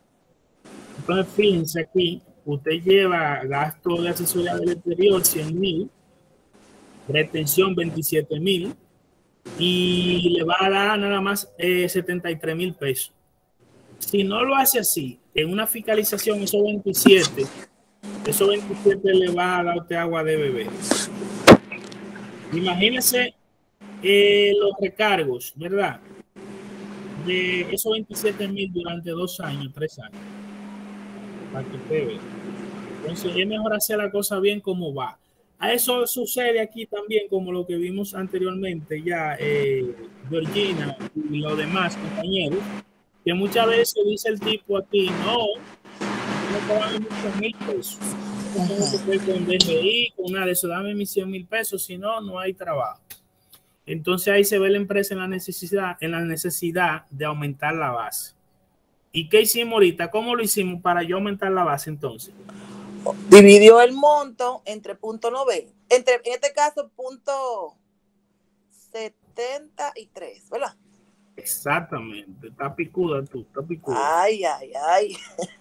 Speaker 1: Entonces, fíjense aquí, usted lleva gasto de asesoría del exterior 100,000, retención 27,000 y le va a dar nada más 73,000 pesos. Si no lo hace así, en una fiscalización, esos 27 le va a dar usted agua de beber. Imagínese los recargos, ¿verdad? De esos 27,000 durante 2 años, 3 años. Para que usted vea. Entonces es mejor hacer la cosa bien como va. A eso sucede aquí también, como lo que vimos anteriormente ya, Georgina y los demás compañeros, que muchas veces dice el tipo aquí, no pagan 100,000 pesos. No con DGI, con nada de eso, dame mis 100,000 pesos, si no, no hay trabajo. Entonces ahí se ve la empresa en la necesidad de aumentar la base. ¿Y qué hicimos ahorita? ¿Cómo lo hicimos para yo aumentar la base entonces?
Speaker 3: Dividió el monto entre punto 90, en este caso punto 73, ¿verdad?
Speaker 1: Exactamente, está picuda tú, está picuda.
Speaker 3: Ay.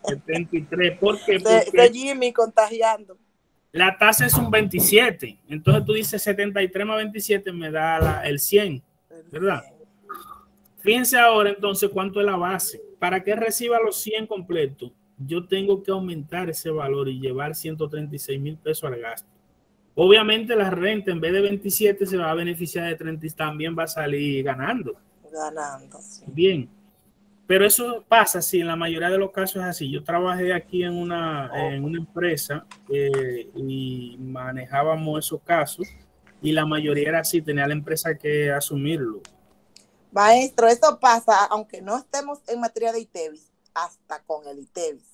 Speaker 1: 73, ¿por qué?
Speaker 3: Porque Jimmy contagiando.
Speaker 1: La tasa es un 27, entonces tú dices 73 más 27 me da el 100, ¿verdad? Fíjense ahora entonces cuánto es la base. Para que reciba los 100 completos, yo tengo que aumentar ese valor y llevar 136,000 pesos al gasto. Obviamente la renta en vez de 27 se va a beneficiar de 30 y también va a salir ganando.
Speaker 3: Sí.
Speaker 1: Bien, pero eso pasa así, en la mayoría de los casos es así. Yo trabajé aquí en una empresa y manejábamos esos casos y la mayoría era así, tenía la empresa que asumirlo.
Speaker 3: Maestro, eso pasa aunque no estemos en materia de ITEVIS, hasta con el ITEVIS.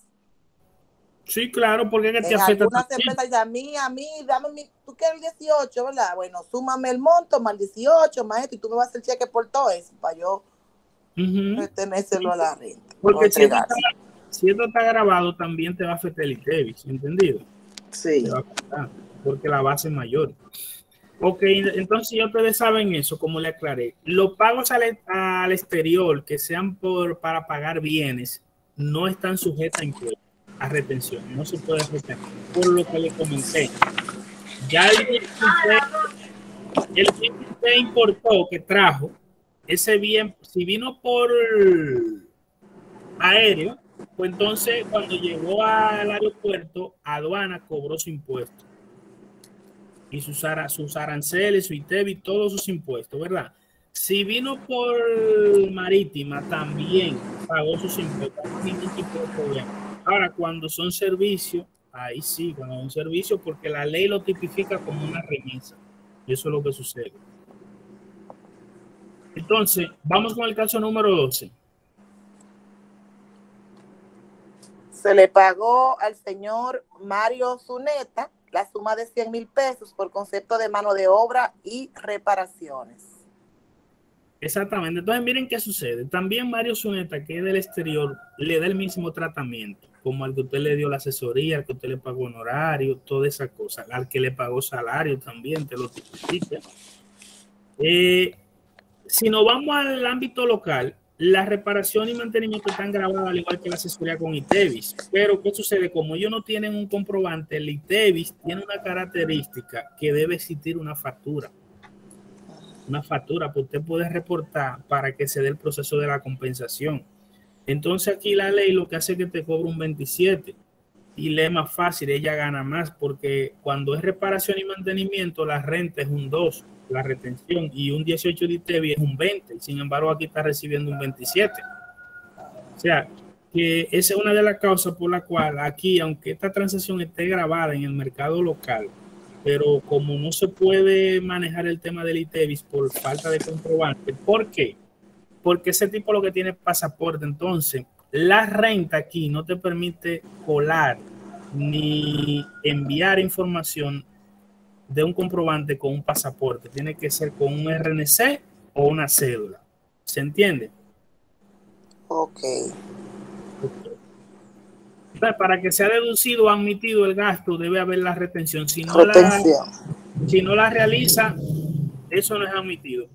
Speaker 1: Sí, claro, porque es que te
Speaker 3: en
Speaker 1: afecta.
Speaker 3: Algunas empresas dicen, a mí, dame tú quieres el 18, ¿verdad? Bueno, súmame el monto más el 18, maestro, y tú me vas a hacer cheque por todo eso, para yo retenérselo a la renta.
Speaker 1: Porque si esto está grabado, también te va a afectar el ITEVIS, ¿entendido?
Speaker 3: Sí.
Speaker 1: Te va a afectar, porque la base es mayor. Ok, entonces ya ustedes saben eso, como le aclaré. Los pagos al exterior que sean para pagar bienes no están sujetos a impuestos, a retención. No se puede retener, por lo que le comenté. Ya el bien que usted importó, que trajo, ese bien, si vino por aéreo, pues entonces cuando llegó al aeropuerto, aduana cobró su impuesto. Y sus aranceles, su ITEVIS, todos sus impuestos, ¿verdad? Si vino por marítima, también pagó sus impuestos, no hay ningún tipo de problema. Ahora, cuando son servicios, ahí sí, cuando son servicios, porque la ley lo tipifica como una remesa. Eso es lo que sucede. Entonces, vamos con el caso número 12.
Speaker 3: Se le pagó al señor Mario Zuneta la suma de 100,000 pesos por concepto de mano de obra y reparaciones.
Speaker 1: Exactamente. Entonces, miren qué sucede. También Mario Zuneta, que es del exterior, le da el mismo tratamiento, como al que usted le dio la asesoría, al que usted le pagó honorario, toda esa cosa, al que le pagó salario también, te lo tipifica. Si nos vamos al ámbito local, la reparación y mantenimiento están grabadas al igual que la asesoría con ITEVIS. Pero, ¿qué sucede? Como ellos no tienen un comprobante, el ITEVIS tiene una característica que debe existir una factura. Una factura que usted puede reportar para que se dé el proceso de la compensación. Entonces, aquí la ley lo que hace es que te cobra un 27 y le es más fácil, ella gana más porque cuando es reparación y mantenimiento, la renta es un 2. la retención, y un 18 de ITEVI es un 20, sin embargo aquí está recibiendo un 27. O sea, que esa es una de las causas por la cual aquí, aunque esta transacción esté grabada en el mercado local, pero como no se puede manejar el tema del ITEVIS por falta de comprobante. ¿Por qué? Porque ese tipo lo que tiene es pasaporte. Entonces, la renta aquí no te permite colar ni enviar información de un comprobante con un pasaporte. Tiene que ser con un RNC o una cédula. ¿Se entiende?
Speaker 3: Ok.
Speaker 1: Entonces, para que sea deducido o admitido el gasto, debe haber la retención. Si no la realiza, eso no es admitido.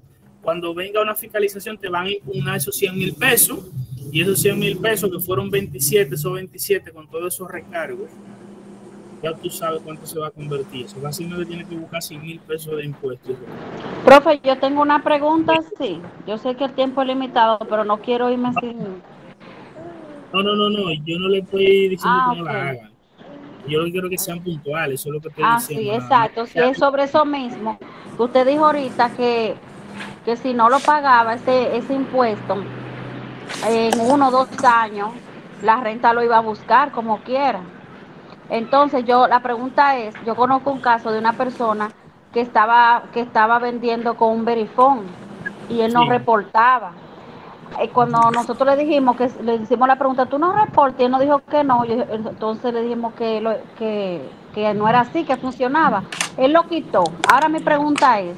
Speaker 1: Cuando venga una fiscalización, te van a impugnar esos 100,000 pesos, y esos 100,000 pesos que fueron 27, esos 27 con todos esos recargos, ya tú sabes cuánto se va a convertir. Eso básicamente tiene que buscar 100,000 pesos de impuestos.
Speaker 4: Profe, yo tengo una pregunta, sí. Yo sé que el tiempo es limitado, pero no quiero irme sin...
Speaker 1: No, yo no le estoy diciendo que no la hagan. Yo quiero que sean puntuales, eso es lo que estoy diciendo.
Speaker 4: Sí, exacto. Sí, es sobre eso mismo. Que usted dijo ahorita que si no lo pagaba ese impuesto, en 1 o 2 años, la renta lo iba a buscar como quiera. Entonces, la pregunta es, yo conozco un caso de una persona que estaba vendiendo con un Verifone y él no reportaba. Cuando nosotros le dijimos le hicimos la pregunta, ¿tú no reportas? Y él nos dijo que no. Entonces le dijimos que no era así, que funcionaba. Él lo quitó. Ahora mi pregunta es,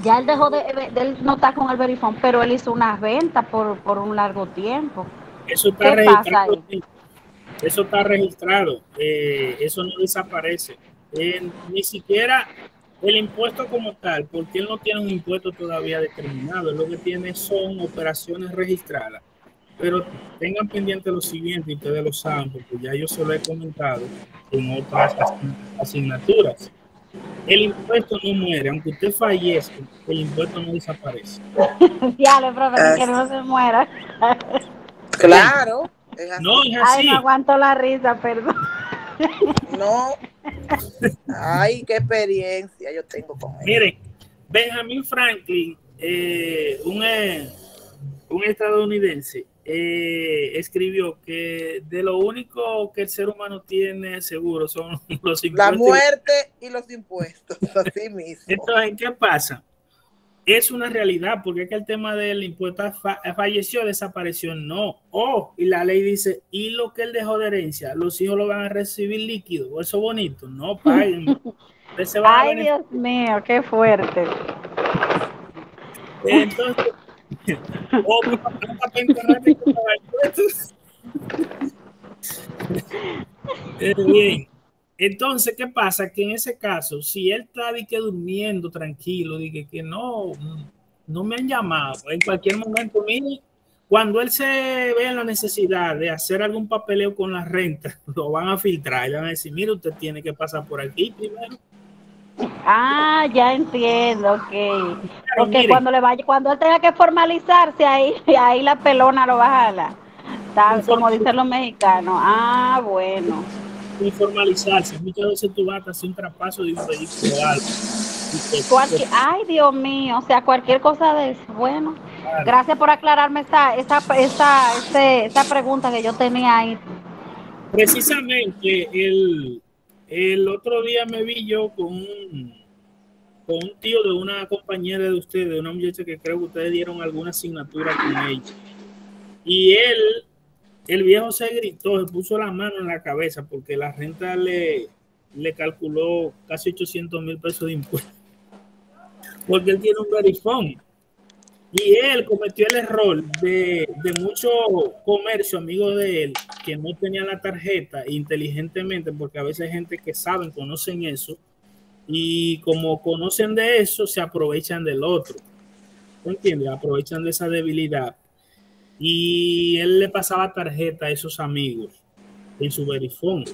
Speaker 4: ya él dejó de él no está con el Verifone, pero él hizo unas ventas por un largo tiempo.
Speaker 1: Eso está registrado. Eso está registrado. Eso no desaparece. Ni siquiera el impuesto como tal, porque él no tiene un impuesto todavía determinado. Lo que tiene son operaciones registradas. Pero tengan pendiente lo siguiente, y ustedes lo saben, porque ya yo se lo he comentado en otras asignaturas. El impuesto no muere, aunque usted fallezca, el impuesto no desaparece.
Speaker 4: Diale, profe, que no se muera.
Speaker 3: Claro.
Speaker 1: No, es así.
Speaker 4: Ay, no aguanto la risa, perdón.
Speaker 3: No. Ay, qué experiencia yo tengo con él.
Speaker 1: Miren, Benjamin Franklin, un estadounidense, escribió que de lo único que el ser humano tiene seguro son los impuestos.
Speaker 3: La muerte y los impuestos, así mismo.
Speaker 1: Entonces, ¿qué pasa? Es una realidad, porque es que el tema del impuesto falleció, desapareció, no. Y la ley dice, y lo que él dejó de herencia, los hijos lo van a recibir líquido, eso bonito, no paguen.
Speaker 4: Ay, Dios mío, qué fuerte.
Speaker 1: Entonces, bien. Entonces, ¿qué pasa? Que en ese caso, si él está durmiendo tranquilo, dije que no me han llamado, en cualquier momento, mire, cuando él se ve en la necesidad de hacer algún papeleo con la renta, lo van a filtrar y van a decir, mire, usted tiene que pasar por aquí primero.
Speaker 4: Ya entiendo, ok. Porque cuando él tenga que formalizarse, ahí la pelona lo va a jalar. Tal como dicen los mexicanos. Bueno.
Speaker 1: Formalizarse. Muchas veces tú vas a hacer un traspaso de un vehículo o algo.
Speaker 4: Ay, Dios mío, o sea, cualquier cosa de eso. Bueno, claro. Gracias por aclararme esa pregunta que yo tenía ahí.
Speaker 1: Precisamente, el otro día me vi yo con un tío de una compañera de ustedes, de una muchacha que creo que ustedes dieron alguna asignatura con ella. Y el viejo se gritó, se puso la mano en la cabeza porque la renta le calculó casi 800,000 pesos de impuestos. Porque él tiene un Verifone. Y él cometió el error de mucho comercio, amigos de él, que no tenían la tarjeta inteligentemente, porque a veces hay gente que saben, conocen eso, y como conocen de eso, se aprovechan del otro. ¿Entiendes? Aprovechan de esa debilidad. Y él le pasaba tarjeta a esos amigos en su Verifone.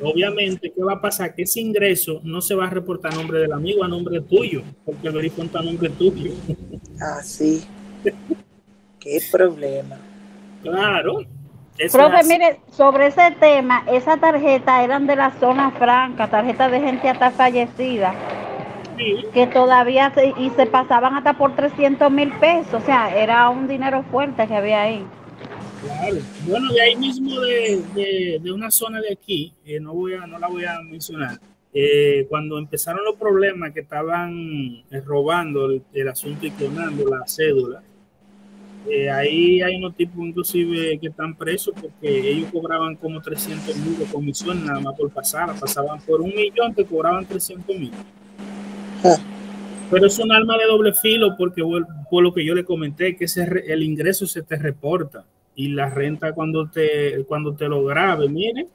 Speaker 1: Obviamente, ¿qué va a pasar? Que ese ingreso no se va a reportar a nombre del amigo, a nombre tuyo, porque el Verifone está a nombre tuyo.
Speaker 3: Sí. Qué problema.
Speaker 1: Claro.
Speaker 4: Profe, mire, sobre ese tema, esas tarjetas eran de la zona franca, tarjetas de gente hasta fallecida.
Speaker 1: Sí.
Speaker 4: que todavía se pasaban hasta por 300,000 pesos, o sea, era un dinero fuerte que había ahí.
Speaker 1: Claro. Bueno, de ahí mismo de una zona de aquí, no la voy a mencionar, cuando empezaron los problemas que estaban robando el asunto y clonando la cédula, ahí hay unos tipos inclusive que están presos porque ellos cobraban como 300,000 de comisión nada más por pasar, pasaban por 1,000,000, te cobraban 300,000. Pero es un arma de doble filo porque por lo que yo le comenté, que el ingreso se te reporta y la renta cuando te lo grabe, mire,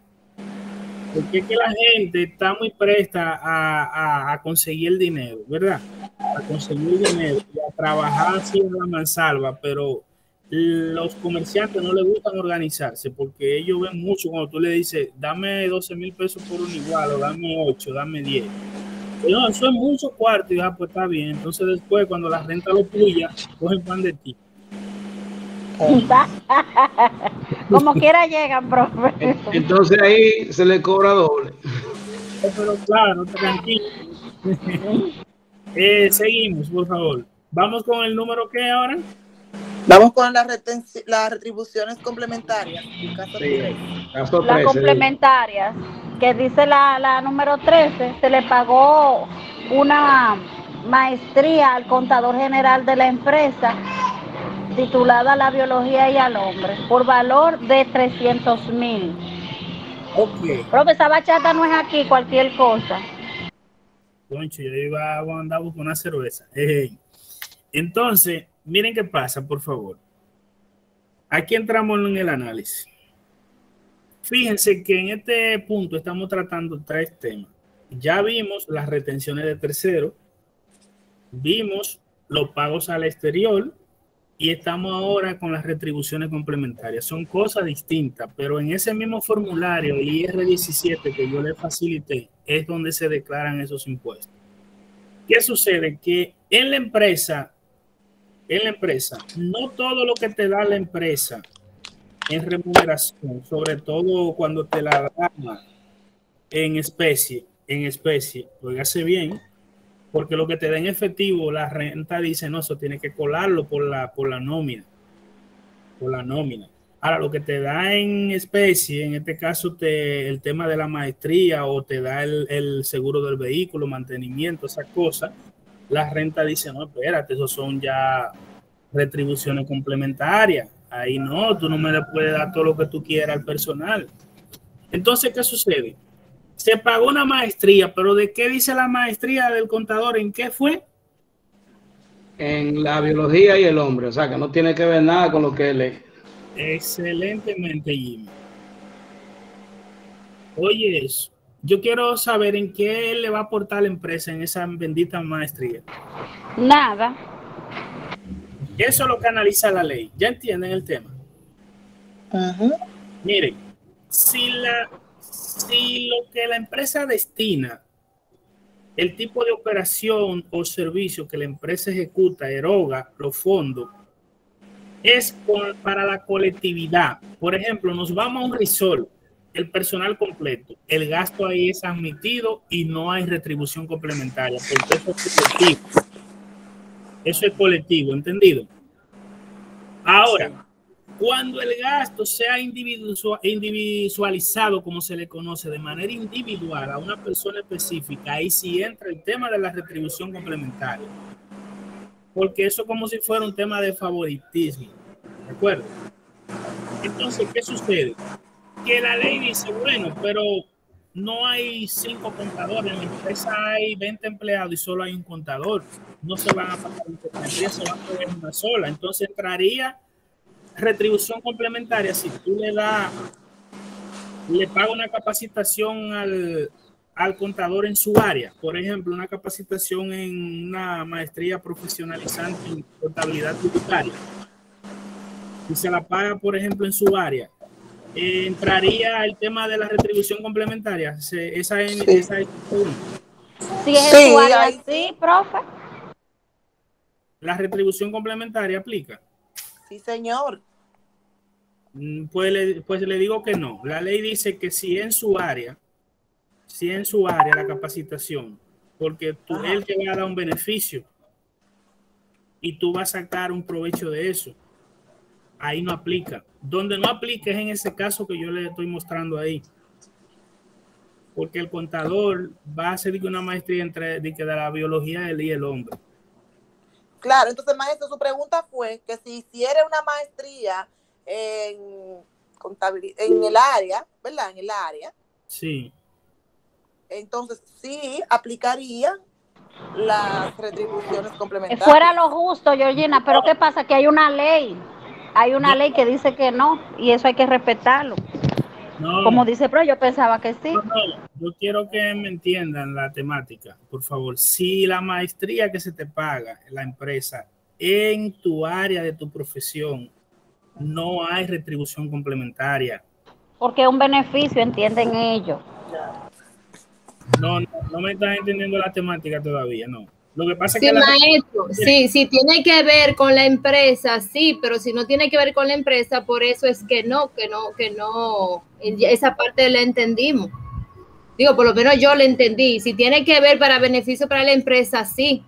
Speaker 1: porque es que la gente está muy presta a conseguir el dinero, ¿verdad? A conseguir el dinero y a trabajar así en la mansalva, pero los comerciantes no les gustan organizarse porque ellos ven mucho cuando tú le dices, dame 12,000 pesos por un igual, o dame 8, dame 10. No, eso es mucho cuarto, y pues está bien. Entonces después, cuando la renta lo puya, cogen pan de ti.
Speaker 4: Como quiera llegan, profe.
Speaker 5: Entonces ahí se le cobra doble.
Speaker 1: Pero claro, tranquilo. Seguimos, por favor. Vamos con el número que ahora.
Speaker 3: Vamos con las retribuciones complementarias.
Speaker 5: Caso 13.
Speaker 4: Las complementarias, que dice la número 13, se le pagó una maestría al contador general de la empresa titulada La Biología y al Hombre por valor de 300,000.
Speaker 1: Ok.
Speaker 4: Profe, esa bachata no es aquí cualquier cosa.
Speaker 1: Concho, yo iba a andar con una cerveza. Entonces, miren qué pasa, por favor. Aquí entramos en el análisis. Fíjense que en este punto estamos tratando 3 temas. Ya vimos las retenciones de terceros, vimos los pagos al exterior y estamos ahora con las retribuciones complementarias. Son cosas distintas, pero en ese mismo formulario, el IR17 que yo le facilité, es donde se declaran esos impuestos. ¿Qué sucede? Que en la empresa, no todo lo que te da la empresa en remuneración, sobre todo cuando te la dan en especie, óigase bien, porque lo que te da en efectivo, la renta dice, no, eso tiene que colarlo por la nómina. Ahora, lo que te da en especie, en este caso el tema de la maestría o te da el seguro del vehículo, mantenimiento, esas cosas, la renta dice, no, espérate, esos son ya retribuciones complementarias. Ahí no, tú no me le puedes dar todo lo que tú quieras al personal. Entonces, ¿qué sucede? Se pagó una maestría, pero ¿de qué dice la maestría del contador? ¿En qué fue?
Speaker 5: En la biología y el hombre, o sea que no tiene que ver nada con lo que él lee.
Speaker 1: Excelentemente, Jimmy. Oye, eso. Yo quiero saber en qué le va a aportar la empresa en esa bendita maestría.
Speaker 4: Nada.
Speaker 1: Eso es lo que analiza la ley. ¿Ya entienden el tema? Miren, si lo que la empresa destina, el tipo de operación o servicio que la empresa ejecuta, eroga los fondos, es para la colectividad. Por ejemplo, nos vamos a un resort, el personal completo, el gasto ahí es admitido y no hay retribución complementaria, porque eso es colectivo. Eso es colectivo, ¿entendido? Ahora, cuando el gasto sea individualizado, como se le conoce, de manera individual a una persona específica, ahí sí entra el tema de la retribución complementaria. Porque eso es como si fuera un tema de favoritismo. ¿De acuerdo? Entonces, ¿qué sucede? Que la ley dice, bueno, pero no hay 5 contadores, en la empresa hay 20 empleados y solo hay un contador. No se van a pagar intercambios, se van a pagar una sola. Entonces entraría retribución complementaria si tú le pagas una capacitación al contador en su área. Por ejemplo, una capacitación en una maestría profesionalizante en contabilidad tributaria. Si se la paga, por ejemplo, en su área, entraría el tema de la retribución complementaria. Esa es
Speaker 4: Si es en su área, sí, profe.
Speaker 1: La retribución complementaria aplica.
Speaker 3: Sí, señor.
Speaker 1: Pues le digo que no. La ley dice que si en su área la capacitación porque él te va a dar un beneficio y tú vas a sacar un provecho de eso. Ahí no aplica. Donde no aplica es en ese caso que yo le estoy mostrando ahí. Porque el contador va a hacer una maestría entre de la biología él y el hombre.
Speaker 3: Claro, entonces, maestro, su pregunta fue que si hiciera una maestría en contabilidad, en el área, ¿verdad? En el área.
Speaker 1: Sí.
Speaker 3: Entonces, sí aplicaría las retribuciones complementarias.
Speaker 4: Fuera lo justo, Georgina, pero ¿qué pasa? Que hay una ley. Hay una ley que dice que no, y eso hay que respetarlo.
Speaker 1: No,
Speaker 4: como dice, pero yo pensaba que sí.
Speaker 1: No, yo quiero que me entiendan la temática, por favor. Si la maestría que se te paga en la empresa en tu área de tu profesión, no hay retribución complementaria.
Speaker 4: Porque es un beneficio, entienden ellos.
Speaker 1: No me estás entendiendo la temática todavía, no. Lo que pasa es
Speaker 2: sí,
Speaker 1: que
Speaker 2: maestro, sí, tiene que ver con la empresa, sí, pero si no tiene que ver con la empresa, por eso es que no, esa parte la entendimos. Digo, por lo menos yo la entendí. Si tiene que ver para beneficio para la empresa, sí.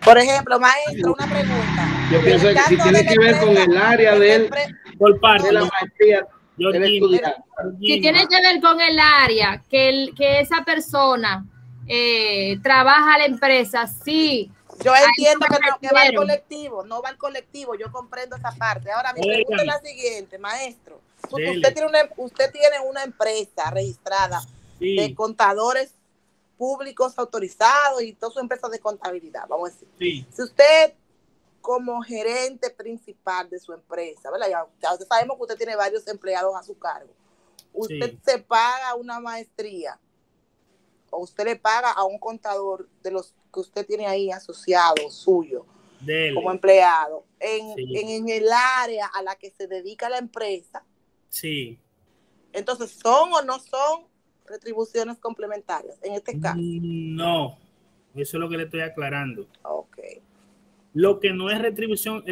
Speaker 3: Por ejemplo, maestro, una pregunta.
Speaker 5: Yo pienso que si tiene que ver con el área de
Speaker 1: por parte
Speaker 5: de la maestría, del estudiante.
Speaker 2: Si tiene que ver con el área que esa persona trabaja a la empresa, sí.
Speaker 3: Yo entiendo que va al colectivo, no va al colectivo, yo comprendo esa parte. Ahora, mi pregunta es la siguiente, maestro. Usted tiene una empresa registrada de contadores públicos autorizados y toda su empresa de contabilidad, vamos a decir.
Speaker 1: Sí.
Speaker 3: Si usted, como gerente principal de su empresa, ¿verdad? Ya sabemos que usted tiene varios empleados a su cargo. Usted se paga una maestría o usted le paga a un contador de los que usted tiene ahí asociado suyo como empleado en el área a la que se dedica la empresa.
Speaker 1: Sí.
Speaker 3: Entonces, ¿son o no son retribuciones complementarias en este caso?
Speaker 1: No, eso es lo que le estoy aclarando.
Speaker 3: Ok.
Speaker 1: Lo que no es retribución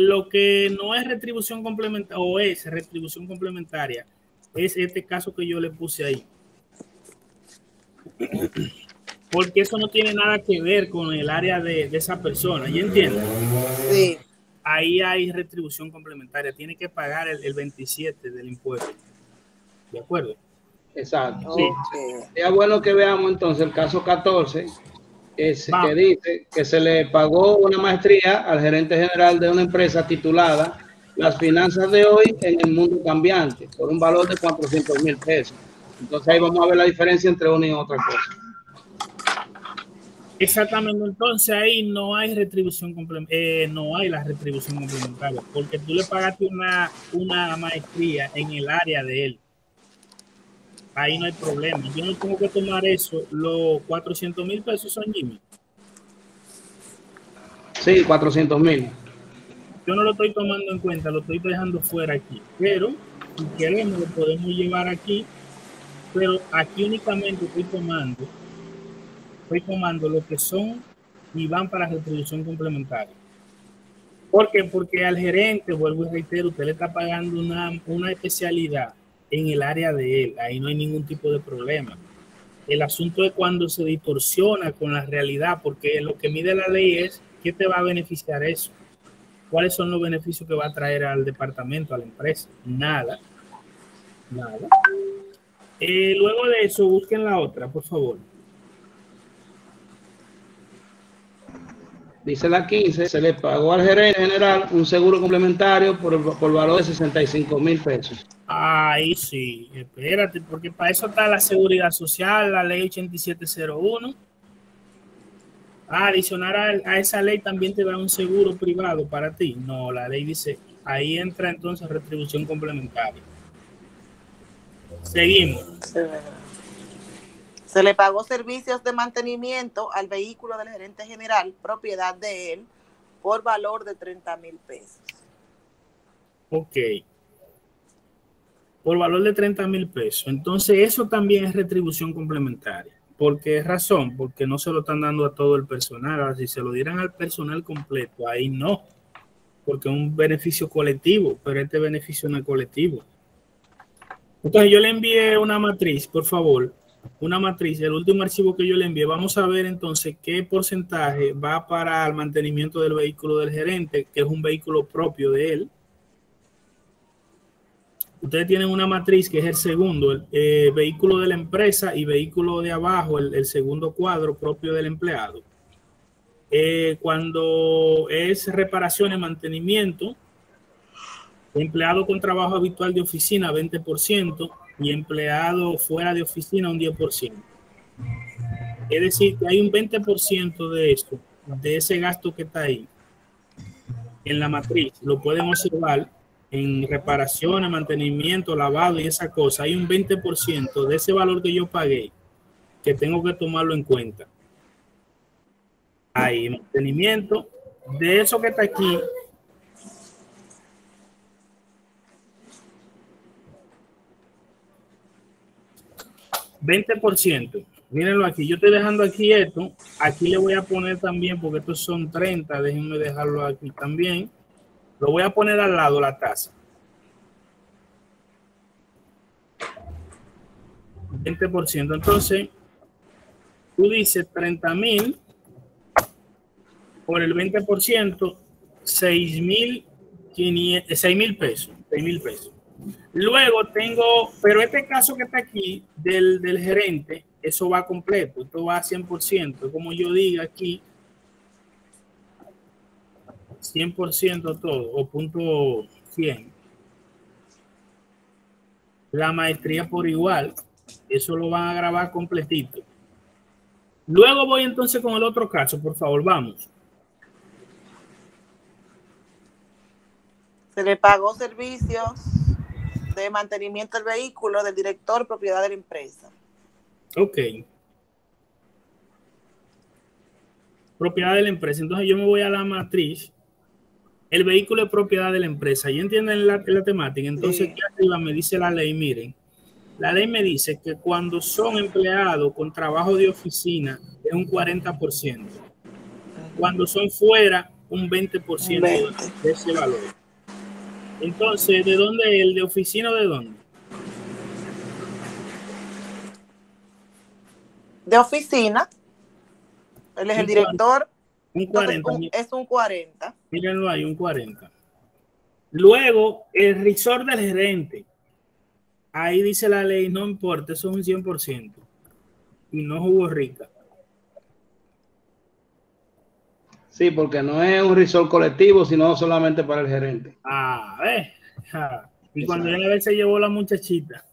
Speaker 1: complementaria o es retribución complementaria es este caso que yo le puse ahí. Porque eso no tiene nada que ver con el área de esa persona, ¿ya entiendes?
Speaker 3: Sí.
Speaker 1: Ahí hay retribución complementaria, tiene que pagar el 27 del impuesto. ¿De acuerdo?
Speaker 5: Exacto.
Speaker 3: Sí.
Speaker 5: Sería bueno que veamos entonces el caso 14, que dice que se le pagó una maestría al gerente general de una empresa titulada Las finanzas de hoy en el mundo cambiante, por un valor de 400,000 pesos. Entonces ahí vamos a ver la diferencia entre una y otra cosa.
Speaker 1: Exactamente, entonces ahí no hay retribución no hay la retribución complementaria, porque tú le pagaste una maestría en el área de él. Ahí no hay problema. Yo no tengo que tomar eso. Los 400,000 pesos son Jimmy.
Speaker 5: Sí, 400,000.
Speaker 1: Yo no lo estoy tomando en cuenta, lo estoy dejando fuera aquí. Pero si queremos, lo podemos llevar aquí. Pero aquí únicamente estoy tomando lo que son y van para retribución complementaria. ¿Por qué? Porque al gerente, vuelvo y reitero, usted le está pagando una especialidad en el área de él. Ahí no hay ningún tipo de problema. El asunto es cuando se distorsiona con la realidad, porque lo que mide la ley es ¿qué te va a beneficiar eso? ¿Cuáles son los beneficios que va a traer al departamento, a la empresa? Nada. Luego de eso, busquen la otra, por favor.
Speaker 5: Dice la 15, se le pagó al gerente general un seguro complementario por valor de 65,000 pesos.
Speaker 1: Ahí sí, espérate, porque para eso está la seguridad social, la ley 8701. Adicionar a esa ley también te da un seguro privado para ti. No, la ley dice, ahí entra entonces retribución complementaria. Seguimos.
Speaker 3: Se le pagó servicios de mantenimiento al vehículo del gerente general, propiedad de él, por valor de 30,000 pesos.
Speaker 1: Ok. Por valor de 30,000 pesos. Entonces, eso también es retribución complementaria. ¿Por qué razón? Porque no se lo están dando a todo el personal. Ahora, si se lo dieran al personal completo, ahí no. Porque es un beneficio colectivo, pero este beneficio no es colectivo. Entonces, yo le envié una matriz, por favor, una matriz, el último archivo que yo le envié. Vamos a ver entonces qué porcentaje va para el mantenimiento del vehículo del gerente, que es un vehículo propio de él. Ustedes tienen una matriz que es el segundo, el vehículo de la empresa, y vehículo de abajo, el segundo cuadro propio del empleado. Cuando es reparación y mantenimiento, empleado con trabajo habitual de oficina 20% y empleado fuera de oficina un 10%. Es decir, que hay un 20% de esto, de ese gasto que está ahí en la matriz. Lo pueden observar en reparaciones, mantenimiento, lavado y esa cosa. Hay un 20% de ese valor que yo pagué que tengo que tomarlo en cuenta. Hay mantenimiento de eso que está aquí. $20. Mírenlo aquí. Yo estoy dejando aquí esto. Aquí le voy a poner también, porque estos son 30. Déjenme dejarlo aquí también. Lo voy a poner al lado la tasa. 20%. Entonces, tú dices 30,000 por el 20%, 6,000 pesos. 6,000 pesos. Luego tengo, pero este caso que está aquí del gerente, eso va completo, esto va a 100%. Como yo diga aquí, 100% todo, o punto 100. La maestría por igual, eso lo van a grabar completito. Luego voy entonces con el otro caso, por favor, vamos.
Speaker 3: Se le pagó servicios de mantenimiento del vehículo del director propiedad de la empresa.
Speaker 1: Ok. Propiedad de la empresa. Entonces yo me voy a la matriz. El vehículo es propiedad de la empresa. ¿Ya entienden la temática? Entonces, aquí arriba me dice la ley, miren. La ley me dice que cuando son empleados con trabajo de oficina es un 40%. Cuando son fuera, un 20% de ese valor. Entonces, ¿de dónde? ¿El de oficina o de dónde?
Speaker 3: De oficina. Él es el director.
Speaker 1: Un 40.
Speaker 3: Es un 40.
Speaker 1: Mírenlo ahí, un 40. Luego, el risor del gerente. Ahí dice la ley, no importa, eso es un 100%. Y no jugo rica.
Speaker 5: Sí, porque no es un resort colectivo, sino solamente para el gerente.
Speaker 1: Ah, y cuando viene a ver se llevó la muchachita.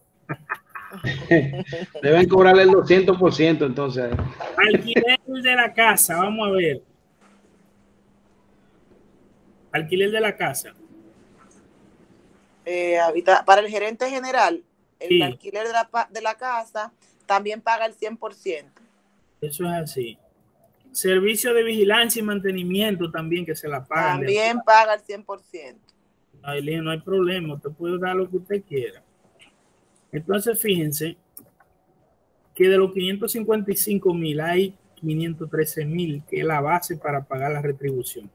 Speaker 5: Deben cobrarle el 200% entonces.
Speaker 1: Alquiler de la casa, vamos a ver. Alquiler de la casa.
Speaker 3: Para el gerente general, el
Speaker 1: Sí.
Speaker 3: alquiler de la casa también paga el 100%.
Speaker 1: Eso es así. Servicio de vigilancia y mantenimiento también que se la pagan.
Speaker 3: También paga el 100%.
Speaker 1: No hay problema, usted puede dar lo que usted quiera. Entonces, fíjense que de los 555,000 hay 513,000 que es la base para pagar la retribución.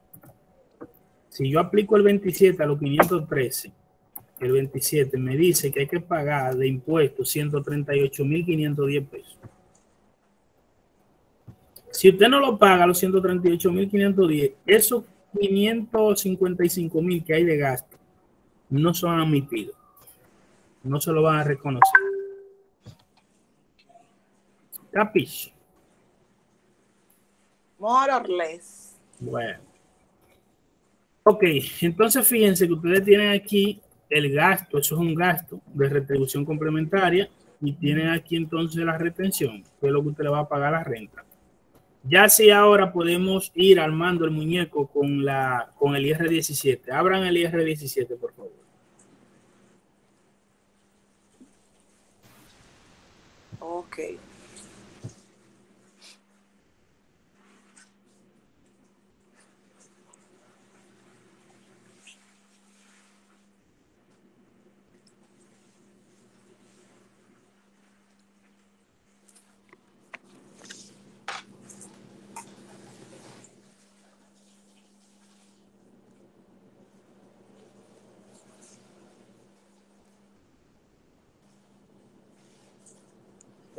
Speaker 1: Si yo aplico el 27 a los 513, el 27 me dice que hay que pagar de impuestos 138,510 pesos. Si usted no lo paga los 138,510, esos 555,000 que hay de gasto no son admitidos. No se lo van a reconocer. ¿Capiche?
Speaker 3: More or less.
Speaker 1: Bueno. Ok, entonces fíjense que ustedes tienen aquí el gasto, eso es un gasto de retribución complementaria, y tienen aquí entonces la retención, que es lo que usted le va a pagar la renta. Ya sí, ahora podemos ir armando el muñeco con el IR17. Abran el IR17, por favor.
Speaker 3: Ok.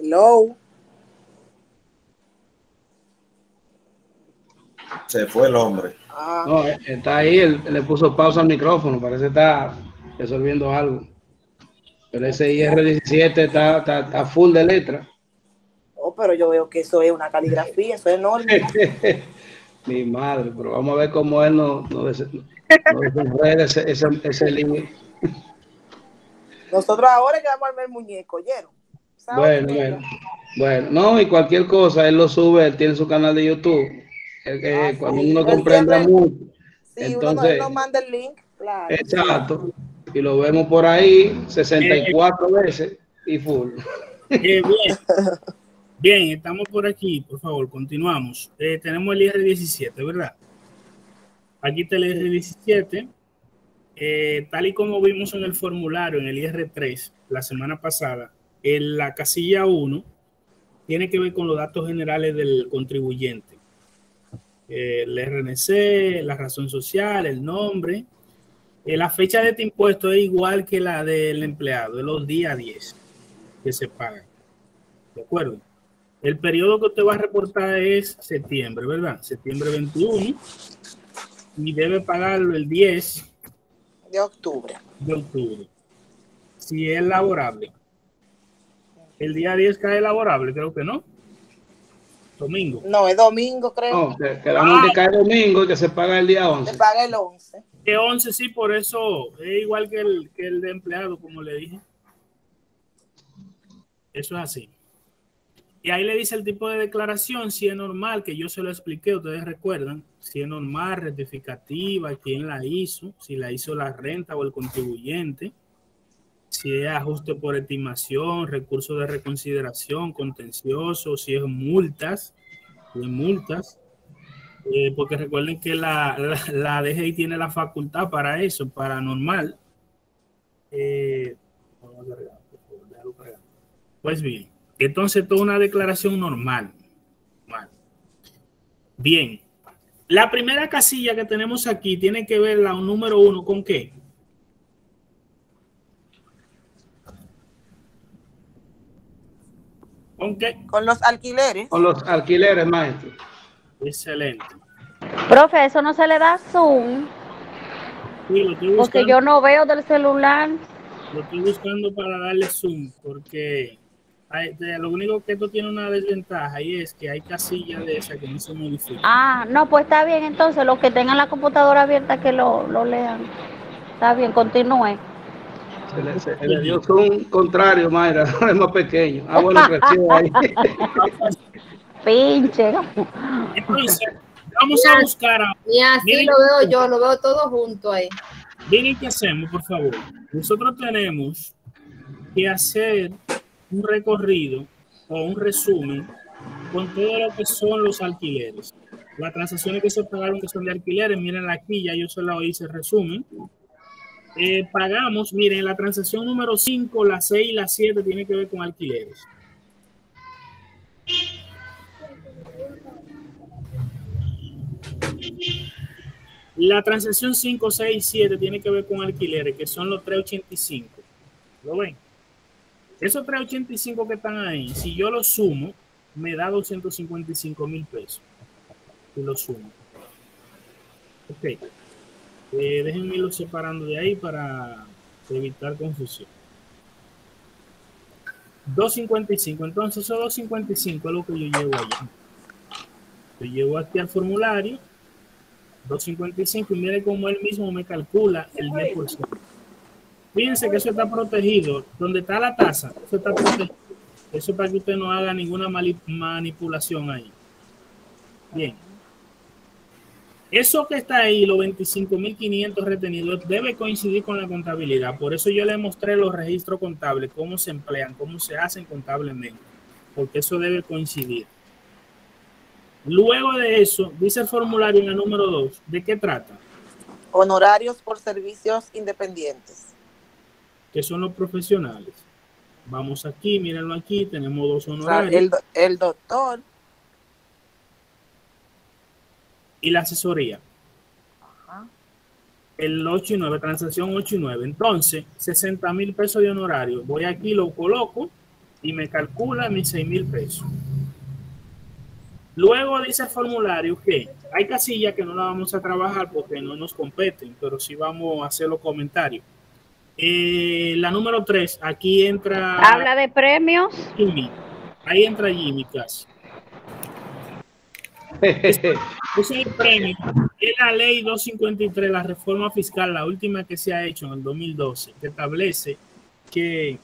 Speaker 3: Hello.
Speaker 7: Se fue el hombre.
Speaker 5: No, está ahí, él le puso pausa al micrófono, parece que está resolviendo algo. Pero ese IR17 está full de letra.
Speaker 3: Oh, pero yo veo que eso es una caligrafía, eso es enorme.
Speaker 5: Mi madre, pero vamos a ver cómo él no desenreda ese libro.
Speaker 3: Nosotros ahora que vamos a ver el muñeco, ¿oyeron?
Speaker 5: Bueno, no, y cualquier cosa, él lo sube, él tiene su canal de YouTube. Cuando uno comprende mucho,
Speaker 3: sí,
Speaker 5: entonces
Speaker 3: uno nos manda el link, claro.
Speaker 5: Exacto, y lo vemos por ahí 64 veces y full.
Speaker 1: Bien, estamos por aquí, por favor, continuamos. Tenemos el IR17, ¿verdad? Aquí está el IR17. Tal y como vimos en el formulario, en el IR3, la semana pasada, en la casilla 1 tiene que ver con los datos generales del contribuyente. El RNC, la razón social, el nombre. La fecha de este impuesto es igual que la del empleado, de los días 10 que se pagan. ¿De acuerdo? El periodo que usted va a reportar es septiembre, ¿verdad? Septiembre 21. Y debe pagarlo el 10
Speaker 3: de octubre.
Speaker 1: Si es laborable. El día 10 cae laborable, creo que no. Domingo.
Speaker 3: No, es domingo, creo.
Speaker 5: No, quedamos que cae domingo y que se paga el día 11.
Speaker 3: Se paga el 11.
Speaker 1: El 11, sí, por eso es igual que el de empleado, como le dije. Eso es así. Y ahí le dice el tipo de declaración, si es normal, que yo se lo expliqué, ustedes recuerdan, si es normal, rectificativa, quién la hizo, si la hizo la renta o el contribuyente, si es ajuste por estimación, recurso de reconsideración, contencioso, si es multas, porque recuerden que la DGI tiene la facultad para eso, para normal. Pues bien, entonces toda una declaración normal. Bien, la primera casilla que tenemos aquí tiene que ver la número 1 con qué. ¿Con qué?
Speaker 3: Con los alquileres.
Speaker 5: Con los alquileres, maestro.
Speaker 1: Excelente.
Speaker 4: Profe, eso no se le da zoom.
Speaker 1: Sí, lo estoy buscando,
Speaker 4: porque yo no veo del celular.
Speaker 1: Lo estoy buscando para darle zoom, porque lo único que esto tiene una desventaja y es que hay casillas de esas que no se modifican.
Speaker 4: Ah, no, pues está bien, entonces los que tengan la computadora abierta que lo lean. Está bien, continúe.
Speaker 5: Se le dio zoom contrario, Mayra, es más pequeño. Ah, bueno, creció ahí.
Speaker 4: Pinche.
Speaker 1: Entonces, vamos a buscar.
Speaker 2: Y así lo veo yo, lo veo todo junto ahí.
Speaker 1: Miren qué hacemos, por favor. Nosotros tenemos que hacer un recorrido o un resumen con todo lo que son los alquileres. Las transacciones que se pagaron que son de alquileres, miren aquí, ya yo se lo hice el resumen. Pagamos, miren, la transacción número 5, la 6 y la 7 tiene que ver con alquileres. La transacción 5, 6 y 7 tiene que ver con alquileres, que son los 385. ¿Lo ven? Esos 385 que están ahí, si yo los sumo, me da 255,000 pesos. Si los sumo. Ok. Déjenme irlo separando de ahí para evitar confusión. 255. Entonces, esos 255 es lo que yo llevo allá. Yo llevo aquí al formulario 255 y mire cómo él mismo me calcula el 10%. Fíjense que eso está protegido. Donde está la tasa, eso está protegido. Eso para que usted no haga ninguna manipulación ahí. Bien. Eso que está ahí, los 25,500 retenidos, debe coincidir con la contabilidad. Por eso yo le mostré los registros contables, cómo se emplean, cómo se hacen contablemente. Porque eso debe coincidir. Luego de eso, dice el formulario en el número 2, ¿de qué trata?
Speaker 3: Honorarios por servicios independientes.
Speaker 1: Que son los profesionales. Vamos aquí, mírenlo aquí, tenemos 2 honorarios.
Speaker 3: El doctor.
Speaker 1: Y la asesoría.
Speaker 3: Ajá.
Speaker 1: El 8 y 9, transacción 8 y 9. Entonces, 60,000 pesos de honorario. Voy aquí, lo coloco y me calcula mis 6,000 pesos. Luego dice el formulario que hay casillas que no la vamos a trabajar porque no nos competen, pero sí vamos a hacer los comentarios. La número 3, aquí entra...
Speaker 4: Habla de premios.
Speaker 1: Jimmy. Ahí entra Jimmy casi. Ese es el premio. Es la ley 253, la reforma fiscal, la última que se ha hecho en el 2012, que establece que,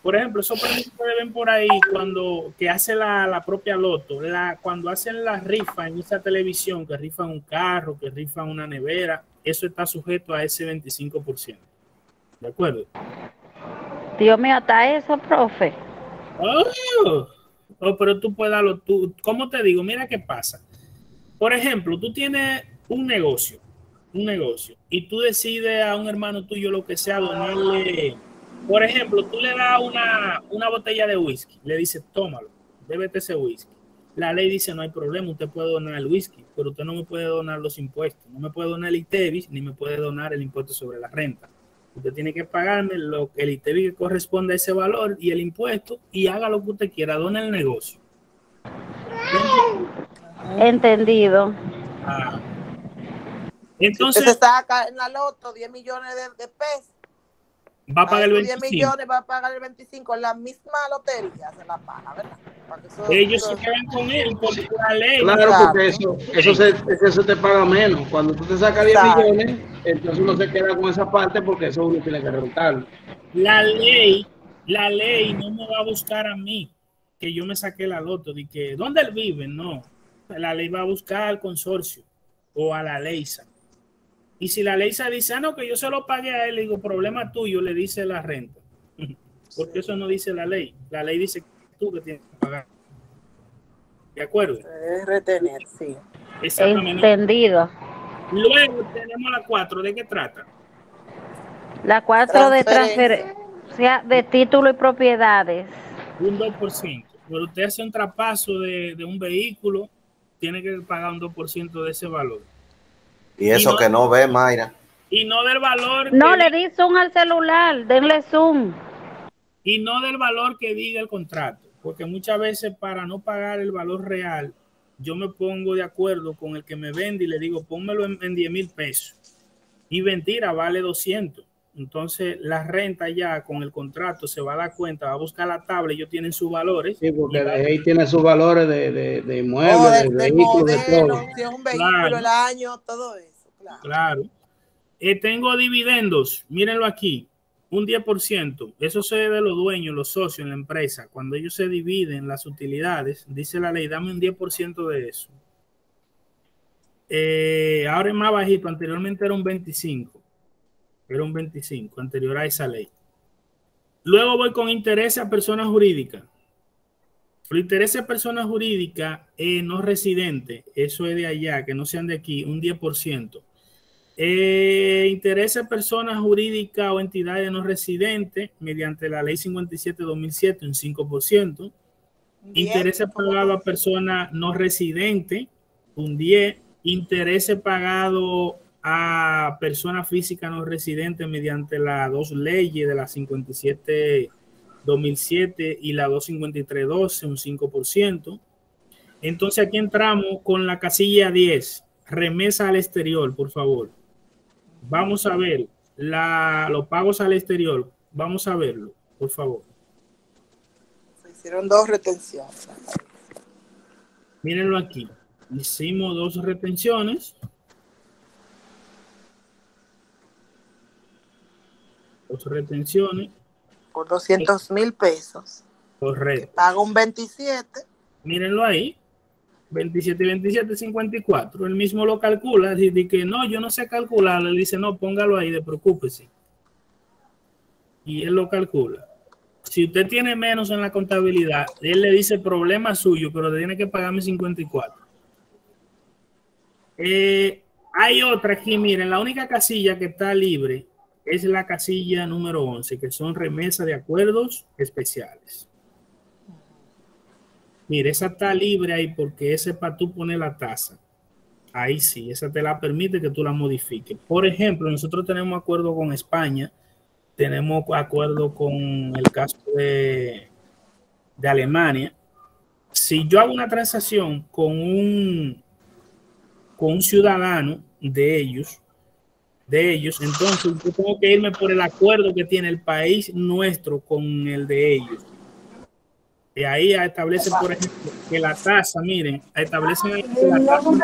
Speaker 1: por ejemplo, esos premios que ven por ahí cuando que hace la propia Loto, cuando hacen la rifa en esa televisión, que rifan un carro, que rifan una nevera, eso está sujeto a ese 25%. ¿De acuerdo?
Speaker 4: Dios mío, hasta eso, profe.
Speaker 1: Oh, pero tú puedes darlo tú. ¿Cómo te digo? Mira qué pasa. Por ejemplo, tú tienes un negocio, y tú decides a un hermano tuyo, lo que sea, donarle. Por ejemplo, tú le das una botella de whisky, le dices, tómalo, bébete ese whisky. La ley dice, no hay problema, usted puede donar el whisky, pero usted no me puede donar los impuestos. No me puede donar el ITEVIS, ni me puede donar el impuesto sobre la renta. Usted tiene que pagarme el ITEVIS que corresponde a ese valor y el impuesto, y haga lo que usted quiera, dona el negocio.
Speaker 4: Entendido.
Speaker 1: Entonces,
Speaker 3: si usted saca en la Loto 10 millones de pesos,
Speaker 1: va a pagar el
Speaker 3: 10
Speaker 1: 25.
Speaker 3: millones, va a pagar el 25. La misma lotería se la paga, ¿verdad?
Speaker 1: Ellos se quedan con él porque la ley.
Speaker 5: Claro, porque eso te paga menos. Cuando tú te sacas 10 millones, entonces uno se queda con esa parte porque eso uno tiene que rentarlo.
Speaker 1: La ley no me va a buscar a mí que yo me saqué la Loto de que ¿dónde él vive? No. La ley va a buscar al consorcio o a la Leisa. Y si la Leisa dice, no, que yo se lo pagué a él, le digo, problema tuyo, le dice la renta. Porque eso no dice la ley. La ley dice que tú que tienes que pagar. ¿De acuerdo?
Speaker 3: Es retener, sí.
Speaker 1: Exactamente.
Speaker 4: Entendido.
Speaker 1: Luego tenemos la 4. ¿De qué trata?
Speaker 4: La 4 de transferencia de título y propiedades.
Speaker 1: Un 2%. Pero usted hace un traspaso de un vehículo, tiene que pagar un 2% de ese valor.
Speaker 7: Y eso que no ve, Mayra.
Speaker 1: Y no del valor.
Speaker 4: No, le di zoom al celular, denle zoom.
Speaker 1: Y no del valor que diga el contrato. Porque muchas veces para no pagar el valor real, yo me pongo de acuerdo con el que me vende y le digo, pónmelo en 10,000 pesos. Y mentira, vale 200. Entonces la renta ya con el contrato se va a dar cuenta, va a buscar la tabla, ellos tienen sus valores.
Speaker 5: Sí, porque ahí tiene sus valores de inmuebles, de vehículos, de todo.
Speaker 3: Si es un vehículo, el año, todo eso.
Speaker 1: Claro. Tengo dividendos, mírenlo aquí, un 10%. Eso se debe a los dueños, los socios en la empresa. Cuando ellos se dividen las utilidades, dice la ley, dame un 10% de eso. Ahora es más bajito, anteriormente era un 25%. Era un 25 anterior a esa ley. Luego voy con intereses a personas jurídicas. Los intereses a personas jurídicas no residentes, eso es de allá, que no sean de aquí, un 10%. Intereses a personas jurídicas o entidades no residentes mediante la ley 57/2007, un 5%. Intereses pagados a personas no residentes, un 10%. Intereses pagados a personas físicas no residentes mediante las dos leyes de la 57/2007 y la 253/12, un 5%. Entonces aquí entramos con la casilla 10, remesa al exterior, por favor. Vamos a ver los pagos al exterior. Vamos a verlo, por favor.
Speaker 3: Se hicieron 2 retenciones.
Speaker 1: Mírenlo aquí. Hicimos 2 retenciones. 2 retenciones.
Speaker 3: Por 200,000 pesos.
Speaker 1: Correcto.
Speaker 3: Pago un 27.
Speaker 1: Mírenlo ahí. 27 y 27, 54. Él mismo lo calcula. Dice que no, yo no sé calcular. Le dice, no, póngalo ahí, preocúpese. Y él lo calcula. Si usted tiene menos en la contabilidad, él le dice problema suyo, pero tiene que pagarme 54. Hay otra aquí, miren, la única casilla que está libre es la casilla número 11, que son remesas de acuerdos especiales. Mire, esa está libre ahí porque ese es para tú poner la tasa. Ahí sí, esa te la permite que tú la modifiques. Por ejemplo, nosotros tenemos acuerdo con España, tenemos acuerdo con el caso de de Alemania, si yo hago una transacción con un ciudadano de ellos, entonces yo tengo que irme por el acuerdo que tiene el país nuestro con el de ellos. Y ahí establece, por ejemplo, que la tasa, miren, establecen ahí que la tasa un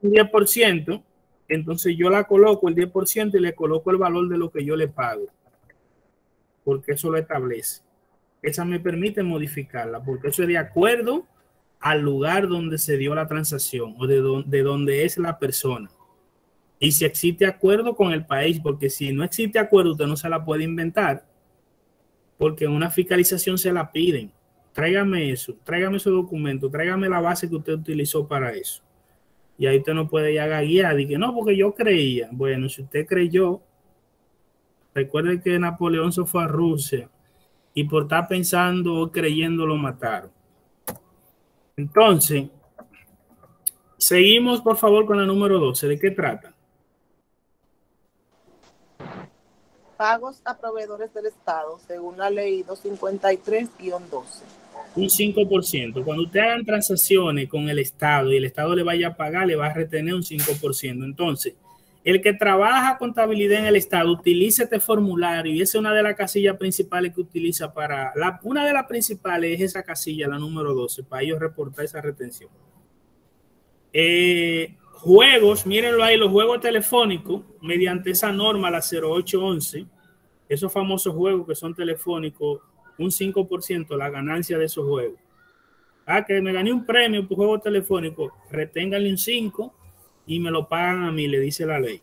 Speaker 1: 10%, entonces yo la coloco el 10% y le coloco el valor de lo que yo le pago, porque eso lo establece. Esa me permite modificarla, porque eso es de acuerdo al lugar donde se dio la transacción o de donde es la persona. Y si existe acuerdo con el país, porque si no existe acuerdo, usted no se la puede inventar, porque en una fiscalización se la piden. Tráigame ese documento, tráigame la base que usted utilizó para eso. Y ahí usted no puede ya guiar y que no, porque yo creía. Bueno, si usted creyó, recuerde que Napoleón se fue a Rusia y por estar pensando o creyendo lo mataron. Entonces, seguimos por favor con la número 12. ¿De qué trata?
Speaker 3: Pagos a proveedores del Estado, según la ley 253-12.
Speaker 1: Un 5%. Cuando usted hagan transacciones con el Estado y el Estado le vaya a pagar, le va a retener un 5%. Entonces, el que trabaja contabilidad en el Estado utiliza este formulario y esa es una de las casillas principales que utiliza para... una de las principales es esa casilla, la número 12, para ellos reportar esa retención. Juegos, mírenlo ahí, los juegos telefónicos, mediante esa norma, la 0811, esos famosos juegos que son telefónicos, un 5% la ganancia de esos juegos. Que me gané un premio por juego telefónico, reténganle un 5% y me lo pagan a mí, le dice la ley.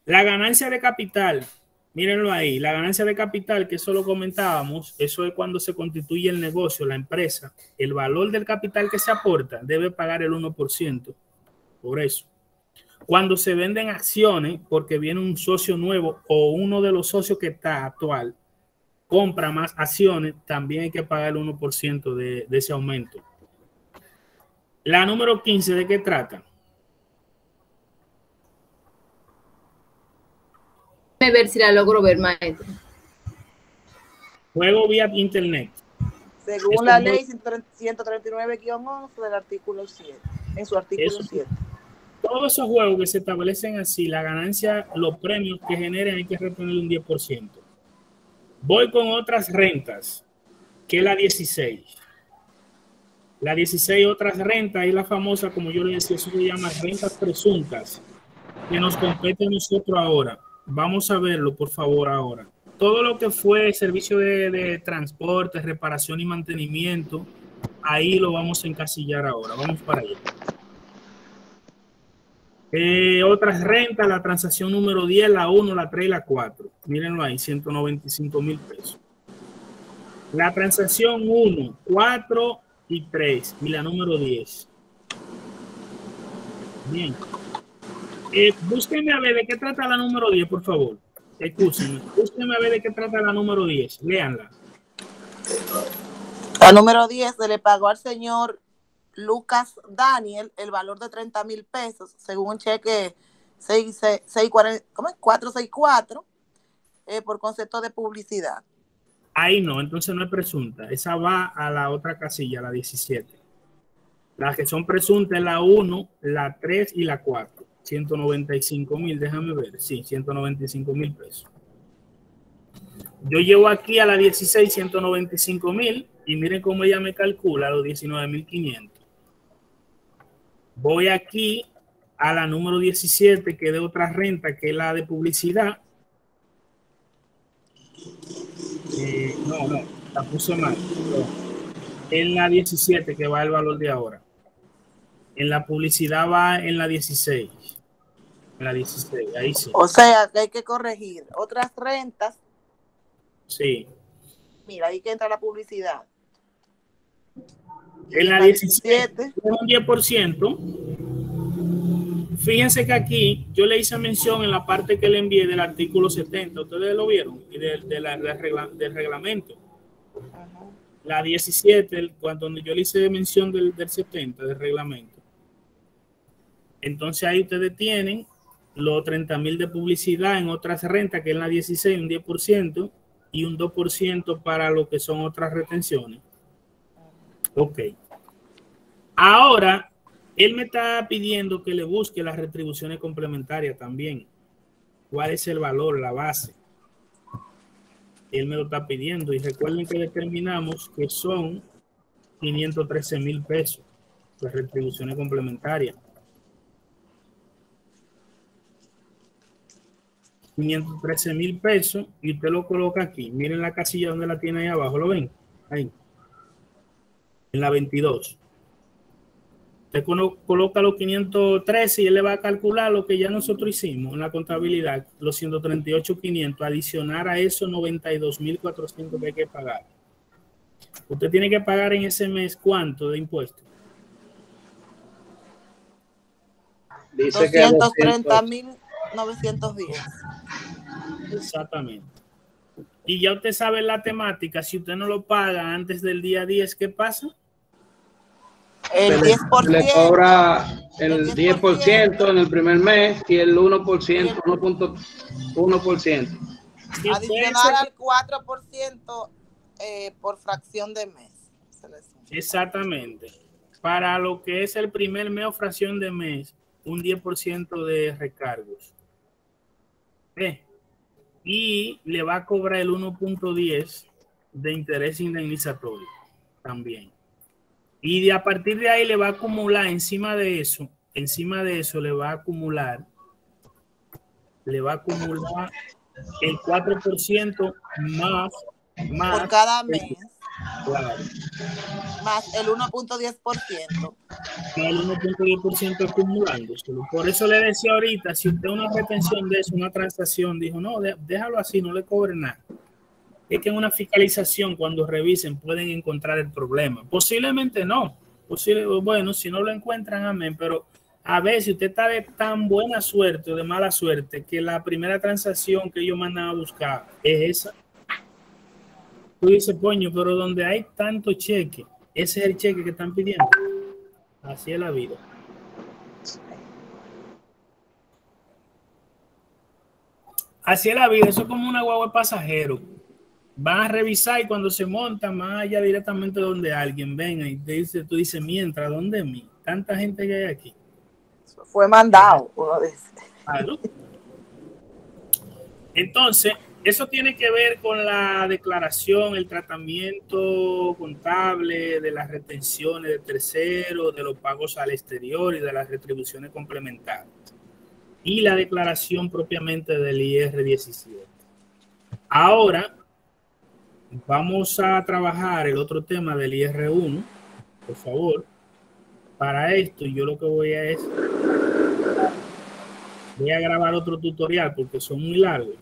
Speaker 1: La ganancia de capital, mírenlo ahí, la ganancia de capital, que eso lo comentábamos, eso es cuando se constituye el negocio, la empresa, el valor del capital que se aporta debe pagar el 1%. Por eso, cuando se venden acciones, porque viene un socio nuevo o uno de los socios que está actual, compra más acciones, también hay que pagar el 1% de ese aumento. La número 15, ¿de qué trata?
Speaker 2: A ver si la logro ver, maestro.
Speaker 1: Juego vía internet.
Speaker 3: Según la ley 139-11 del artículo 7, en su artículo 7.
Speaker 1: Todos esos juegos que se establecen así, la ganancia, los premios que generen hay que retener un 10%. Voy con otras rentas, que es la 16. La 16, otras rentas, y la famosa, como yo le decía, eso se llama rentas presuntas, que nos compete a nosotros ahora. Vamos a verlo, por favor, ahora. Todo lo que fue servicio de transporte, reparación y mantenimiento, ahí lo vamos a encasillar ahora. Vamos para allá. Otras rentas, la transacción número 10, la 1, la 3 y la 4. Mírenlo ahí, 195,000 pesos. La transacción 1, 4 y 3 y la número 10. Bien. Búsquenme a ver de qué trata la número 10, por favor. Escúchenme. Búsquenme a ver de qué trata la número 10. Léanla.
Speaker 3: La número 10 se le pagó al señor Lucas Daniel el valor de 30,000 pesos, según un cheque 464 por concepto de publicidad.
Speaker 1: Ahí no, entonces no es presunta. Esa va a la otra casilla, la 17. Las que son presuntas es la 1, la 3 y la 4. 195,000, déjame ver. Sí, 195,000 pesos. Yo llevo aquí a la 16, 195,000 y miren cómo ella me calcula los 19,500. Voy aquí a la número 17, que es de otra renta, que es la de publicidad. No, la puse mal. En la 17, que va el valor de ahora. En la publicidad va en la 16. En la 16, ahí sí.
Speaker 3: O sea, que hay que corregir. Otras rentas.
Speaker 1: Sí.
Speaker 3: Mira, ahí que entra la publicidad.
Speaker 1: En la 17, un 10%. Fíjense que aquí yo le hice mención en la parte que le envié del artículo 70. Ustedes lo vieron, y del reglamento.
Speaker 3: Ajá.
Speaker 1: La 17, cuando yo le hice mención del 70, del reglamento. Entonces ahí ustedes tienen los 30,000 de publicidad en otras rentas, que es la 16, un 10%, y un 2% para lo que son otras retenciones. Ok. Ahora, él me está pidiendo que le busque las retribuciones complementarias también. ¿Cuál es el valor, la base? Él me lo está pidiendo. Y recuerden que determinamos que son 513,000 pesos las retribuciones complementarias. 513,000 pesos y usted lo coloca aquí. Miren la casilla donde la tiene ahí abajo. ¿Lo ven? Ahí. En la 22. Usted coloca los 513 y él le va a calcular lo que ya nosotros hicimos en la contabilidad, los 138,500, adicionar a esos 92,400 que hay que pagar. Usted tiene que pagar en ese mes ¿cuánto de impuestos?
Speaker 3: Dice 230,910.
Speaker 1: Exactamente. Y ya usted sabe la temática. Si usted no lo paga antes del día 10, ¿qué pasa?
Speaker 3: El 10%.
Speaker 5: Le cobra el 10% en el primer mes y el 1%, 1.1%.
Speaker 3: Adicional al 4% por fracción de mes.
Speaker 1: Exactamente. Para lo que es el primer mes o fracción de mes, un 10% de recargos. Y le va a cobrar el 1.10 de interés indemnizatorio también. Y a partir de ahí le va a acumular encima de eso le va a acumular el 4% más
Speaker 3: por cada mes.
Speaker 1: Claro.
Speaker 3: Más el 1.10%.
Speaker 1: El 1.10% acumulándoselo. Por eso le decía ahorita, si usted una retención de eso, una transacción, dijo, no, déjalo así, no le cobre nada. Es que en una fiscalización, cuando revisen, pueden encontrar el problema. Posiblemente no. Bueno, si no lo encuentran, amén. Pero a veces usted está de tan buena suerte o de mala suerte que la primera transacción que ellos mandan a buscar es esa. Tú dices, coño, pero donde hay tanto cheque, ese es el cheque que están pidiendo. Así es la vida. Así es la vida. Eso es como una guagua de pasajero. Van a revisar y cuando se montan, van allá directamente donde alguien venga y te dice, tú dices, mientras, ¿dónde mí? Tanta gente que hay aquí.
Speaker 3: Fue mandado, uno dice.
Speaker 1: Claro. Entonces, eso tiene que ver con la declaración, el tratamiento contable de las retenciones de terceros, de los pagos al exterior y de las retribuciones complementarias. Y la declaración propiamente del IR17. Ahora, vamos a trabajar el otro tema del IR1, por favor. Para esto, yo lo que voy a grabar otro tutorial porque son muy largos.